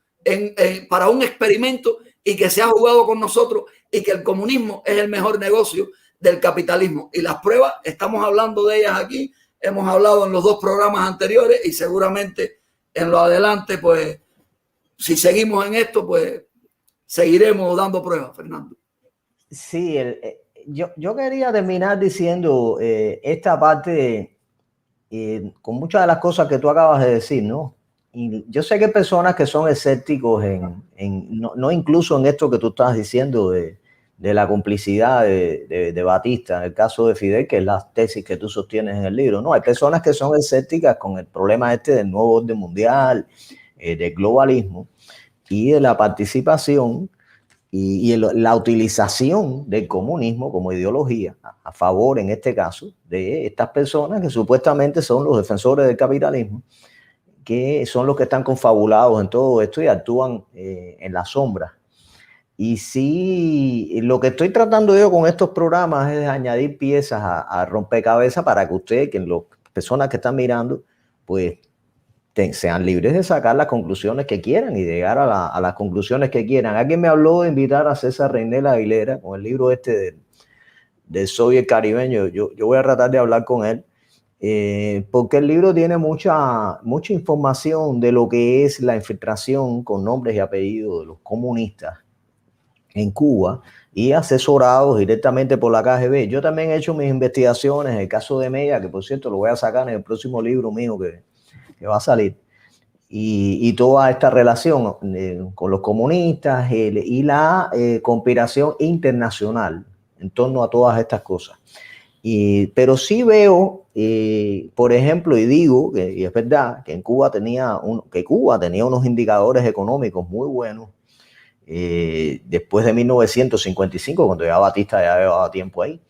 para un experimento y que se ha jugado con nosotros, y que el comunismo es el mejor negocio del capitalismo. Y las pruebas, estamos hablando de ellas aquí, hemos hablado en los 2 programas anteriores, y seguramente en lo adelante, pues, si seguimos en esto, pues seguiremos dando pruebas, Fernando. Sí, yo quería terminar diciendo esta parte con muchas de las cosas que tú acabas de decir, ¿no? Y yo sé que hay personas que son escépticos no incluso en esto que tú estás diciendo de la complicidad de Batista, en el caso de Fidel, que es la tesis que tú sostienes en el libro. No, hay personas que son escépticas con el problema del nuevo orden mundial, del globalismo y de la participación y la utilización del comunismo como ideología a favor, en este caso, de estas personas que supuestamente son los defensores del capitalismo, que son los que están confabulados en todo esto y actúan en la sombra. Y sí, lo que estoy tratando yo con estos programas es añadir piezas a rompecabezas para que ustedes, que las personas que están mirando, pues sean libres de sacar las conclusiones que quieran y llegar a las conclusiones que quieran. Alguien me habló de invitar a César Reinel Aguilera con el libro del Soviet caribeño. Yo voy a tratar de hablar con él. Porque el libro tiene mucha información de lo que es la infiltración con nombres y apellidos de los comunistas en Cuba y asesorados directamente por la KGB. Yo también he hecho mis investigaciones en el caso de Mella, que por cierto lo voy a sacar en el próximo libro mío que va a salir. y toda esta relación con los comunistas y la conspiración internacional en torno a todas estas cosas. Pero sí veo, por ejemplo, y digo, y es verdad, que en Cuba Cuba tenía unos indicadores económicos muy buenos. Después de 1955, cuando ya Batista ya llevaba tiempo ahí,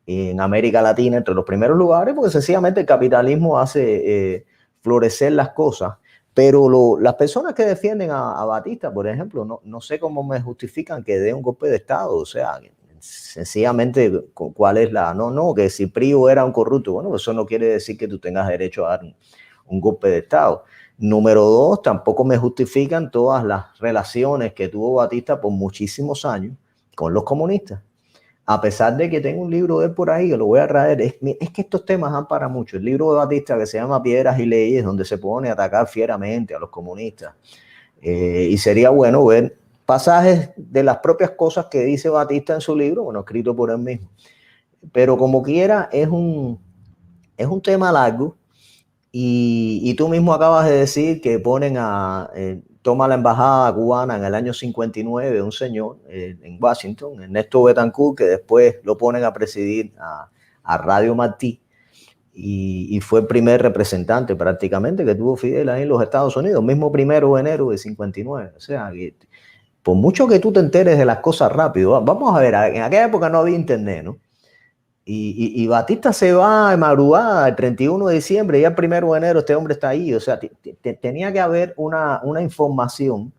en América Latina, entre los primeros lugares, porque sencillamente el capitalismo hace florecer las cosas. Pero las personas que defienden a Batista, por ejemplo, no sé cómo me justifican que dé un golpe de Estado. O sea, sencillamente, ¿cuál es la...? No, que si Prío era un corrupto. Bueno, eso no quiere decir que tú tengas derecho a dar un golpe de Estado. Número dos, tampoco me justifican todas las relaciones que tuvo Batista por muchísimos años con los comunistas. A pesar de que tengo un libro de él por ahí, que lo voy a traer, es que estos temas dan para mucho. El libro de Batista, que se llama Piedras y Leyes, donde se pone a atacar fieramente a los comunistas. Y sería bueno ver pasajes de las propias cosas que dice Batista en su libro, bueno, escrito por él mismo. Pero como quiera, es un tema largo. Y tú mismo acabas de decir que ponen toma la embajada cubana en el año 59 un señor en Washington, Ernesto Betancourt, que después lo ponen a presidir a Radio Martí, y fue el primer representante prácticamente que tuvo Fidel ahí en los Estados Unidos, mismo 1 de enero de 59. O sea, que por mucho que tú te enteres de las cosas rápido, vamos a ver, en aquella época no había internet, ¿no? Y Batista se va de madrugada el 31 de diciembre y el 1 de enero este hombre está ahí. O sea, tenía que haber una información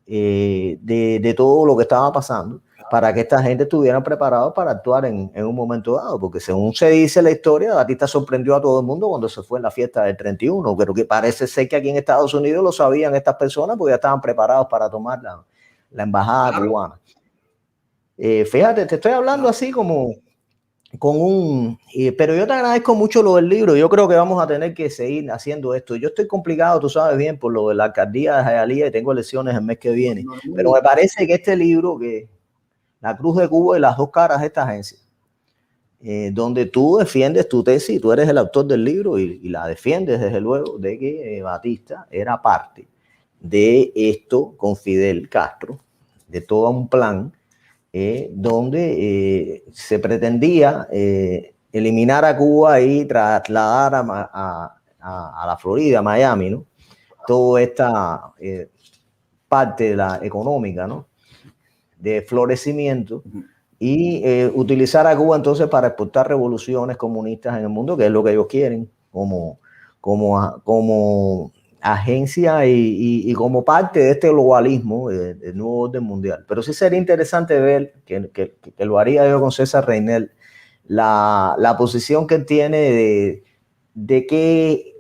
de todo lo que estaba pasando para que esta gente estuviera preparada para actuar en un momento dado. Porque según se dice la historia, Batista sorprendió a todo el mundo cuando se fue en la fiesta del 31. Pero que parece ser que aquí en Estados Unidos lo sabían estas personas porque ya estaban preparados para tomar la embajada cubana. Fíjate, te estoy hablando así como... pero yo te agradezco mucho lo del libro. Yo creo que vamos a tener que seguir haciendo esto. Yo estoy complicado, tú sabes bien, por lo de la alcaldía de Hialeah y tengo elecciones el mes que viene. Pero me parece que este libro, que La Cruz de Cuba y las dos caras de esta agencia, donde tú defiendes tu tesis, tú eres el autor del libro y la defiendes desde luego, de que Batista era parte de esto con Fidel Castro, de todo un plan donde se pretendía eliminar a Cuba y trasladar a la Florida, a Miami, ¿no? Toda esta parte de la económica, ¿no? De florecimiento, y utilizar a Cuba entonces para exportar revoluciones comunistas en el mundo, que es lo que ellos quieren, como agencia y como parte de este globalismo, del nuevo orden mundial. Pero sí sería interesante ver, que lo haría yo con César Reynel, la posición que él tiene de qué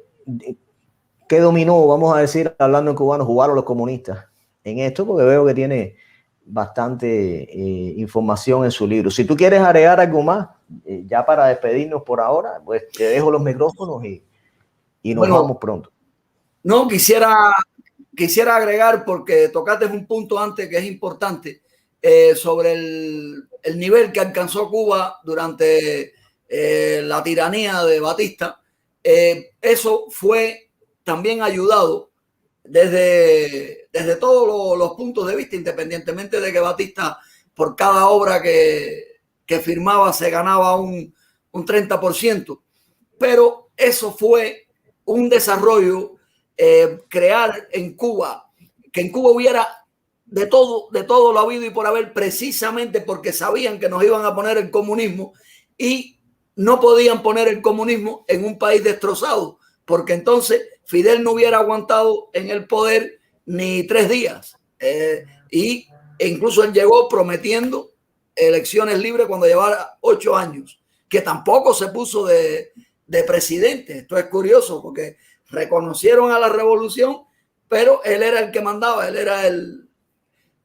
dominó, vamos a decir, hablando en cubano, jugaron los comunistas en esto, porque veo que tiene bastante información en su libro. Si tú quieres agregar algo más, ya para despedirnos por ahora, pues te dejo los micrófonos y nos vamos pronto. No, quisiera agregar, porque tocaste un punto antes que es importante, sobre el nivel que alcanzó Cuba durante la tiranía de Batista. Eso fue también ayudado desde todos los puntos de vista, independientemente de que Batista, por cada obra que firmaba, se ganaba un 30%. Pero eso fue un desarrollo, crear en Cuba, que en Cuba hubiera de todo lo habido y por haber, precisamente porque sabían que nos iban a poner el comunismo, y no podían poner el comunismo en un país destrozado, porque entonces Fidel no hubiera aguantado en el poder ni 3 días. E incluso él llegó prometiendo elecciones libres cuando llevara 8 años, que tampoco se puso de presidente. Esto es curioso, porque reconocieron a la revolución, pero él era el que mandaba, él era el...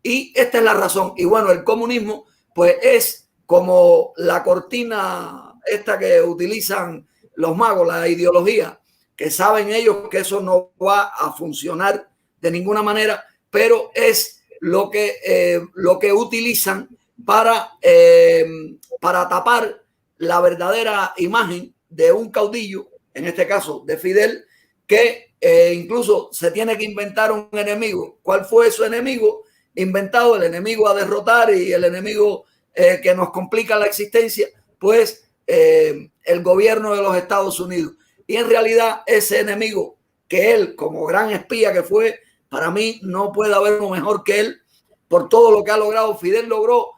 Y esta es la razón. Y bueno, el comunismo pues es como la cortina esta que utilizan los magos, la ideología, que saben ellos que eso no va a funcionar de ninguna manera, pero es lo que utilizan para tapar la verdadera imagen de un caudillo, en este caso de Fidel, que incluso se tiene que inventar un enemigo. ¿Cuál fue su enemigo? Inventado, el enemigo a derrotar y el enemigo que nos complica la existencia, pues el gobierno de los Estados Unidos. Y en realidad ese enemigo que él, como gran espía que fue, para mí no puede haber uno mejor que él por todo lo que ha logrado. Fidel logró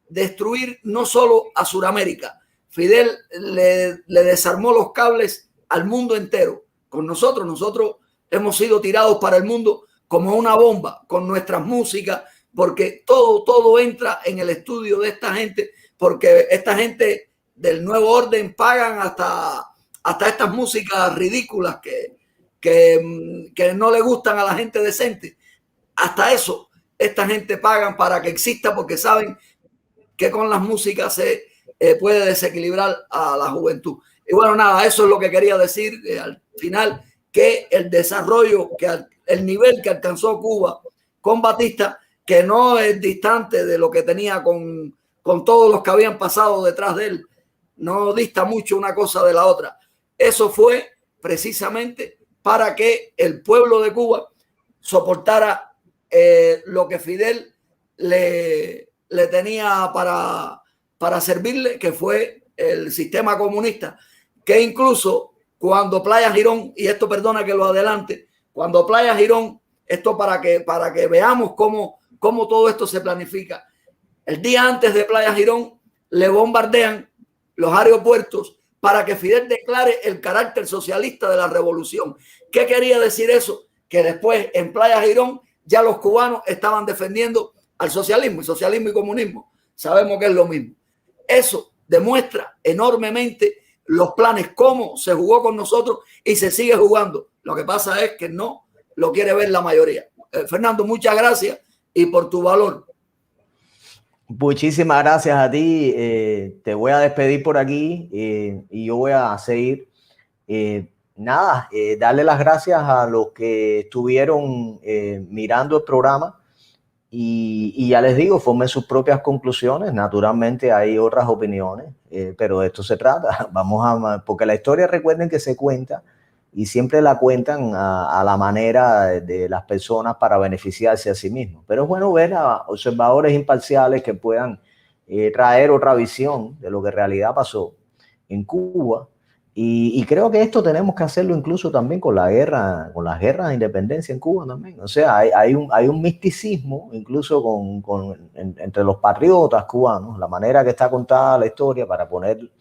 destruir no solo a Sudamérica, Fidel le desarmó los cables al mundo entero. Con nosotros hemos sido tirados para el mundo como una bomba, con nuestras músicas, porque todo entra en el estudio de esta gente, porque esta gente del nuevo orden pagan hasta estas músicas ridículas que no le gustan a la gente decente. Hasta eso, esta gente pagan para que exista, porque saben que con las músicas se puede desequilibrar a la juventud. Y bueno, nada, eso es lo que quería decir al final, que el desarrollo, el nivel que alcanzó Cuba con Batista, que no es distante de lo que tenía con todos los que habían pasado detrás de él, no dista mucho una cosa de la otra. Eso fue precisamente para que el pueblo de Cuba soportara lo que Fidel le tenía para servirle, que fue el sistema comunista, que incluso cuando Playa Girón, y esto perdona que lo adelante, cuando Playa Girón, esto para que veamos cómo todo esto se planifica, el día antes de Playa Girón le bombardean los aeropuertos para que Fidel declare el carácter socialista de la revolución. ¿Qué quería decir eso? Que después en Playa Girón ya los cubanos estaban defendiendo al socialismo, y comunismo. Sabemos que es lo mismo. Eso demuestra enormemente los planes, cómo se jugó con nosotros y se sigue jugando. Lo que pasa es que no lo quiere ver la mayoría. Fernando, muchas gracias y por tu valor. Muchísimas gracias a ti. Te voy a despedir por aquí y yo voy a seguir. Darle las gracias a los que estuvieron mirando el programa y ya les digo, formen sus propias conclusiones. Naturalmente hay otras opiniones, pero de esto se trata. Porque la historia, recuerden que se cuenta y siempre la cuentan a la manera de las personas para beneficiarse a sí mismos. Pero es bueno ver a observadores imparciales que puedan traer otra visión de lo que en realidad pasó en Cuba. Y creo que esto tenemos que hacerlo incluso también con las guerras de independencia en Cuba también. O sea, hay un misticismo incluso entre los patriotas cubanos, la manera que está contada la historia para poner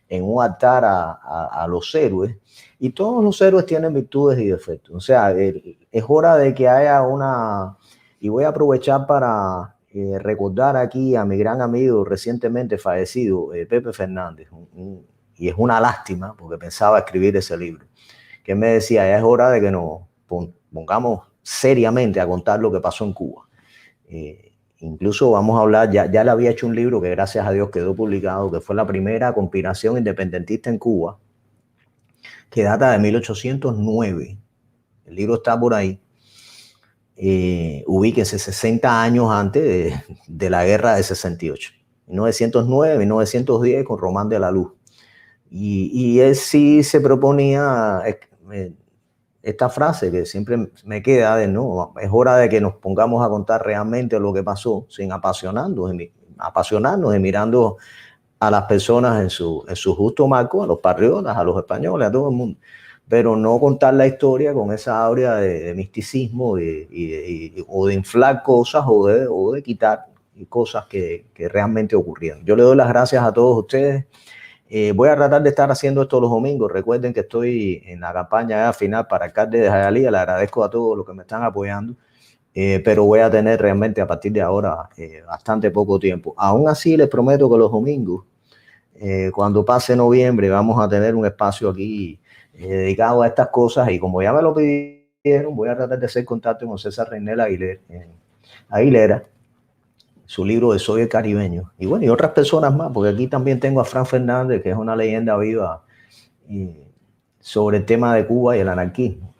en un altar a los héroes. Y todos los héroes tienen virtudes y defectos. O sea, es hora de que haya y voy a aprovechar para recordar aquí a mi gran amigo recientemente fallecido, Pepe Fernández, y es una lástima porque pensaba escribir ese libro, que me decía, ya es hora de que nos pongamos seriamente a contar lo que pasó en Cuba. Incluso vamos a hablar, ya le había hecho un libro que gracias a Dios quedó publicado, que fue la primera conspiración independentista en Cuba, que data de 1809. El libro está por ahí. Ubíquense 60 años antes de la guerra de 68. 1909, 1910 con Román de la Luz. Y él sí se proponía esta frase que siempre me queda de no, es hora de que nos pongamos a contar realmente lo que pasó sin apasionarnos y mirando a las personas en su justo marco, a los patriotas, a los españoles, a todo el mundo, pero no contar la historia con esa áurea de misticismo o de inflar cosas o de quitar cosas que realmente ocurrieron. Yo le doy las gracias a todos ustedes. Voy a tratar de estar haciendo esto los domingos. Recuerden que estoy en la campaña final para alcalde de Hialeah. Le agradezco a todos los que me están apoyando, pero voy a tener realmente a partir de ahora bastante poco tiempo. Aún así, les prometo que los domingos, cuando pase noviembre, vamos a tener un espacio aquí dedicado a estas cosas, y como ya me lo pidieron, voy a tratar de hacer contacto con César Reynel Aguilera, su libro de Soy el Caribeño, y bueno, y otras personas más, porque aquí también tengo a Fran Fernández, que es una leyenda viva sobre el tema de Cuba y el anarquismo,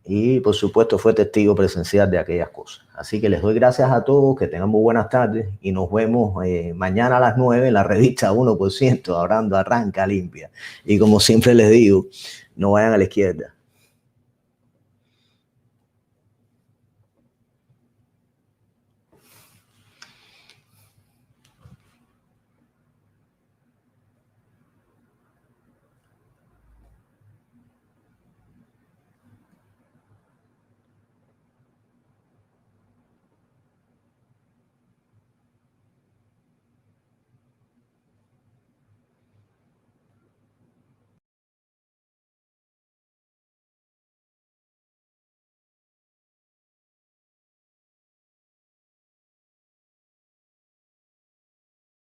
y por supuesto fue testigo presencial de aquellas cosas. Así que les doy gracias a todos, que tengan muy buenas tardes, y nos vemos mañana a las 9 en la revista 1%, hablando arranca limpia, y como siempre les digo, no vayan a la izquierda,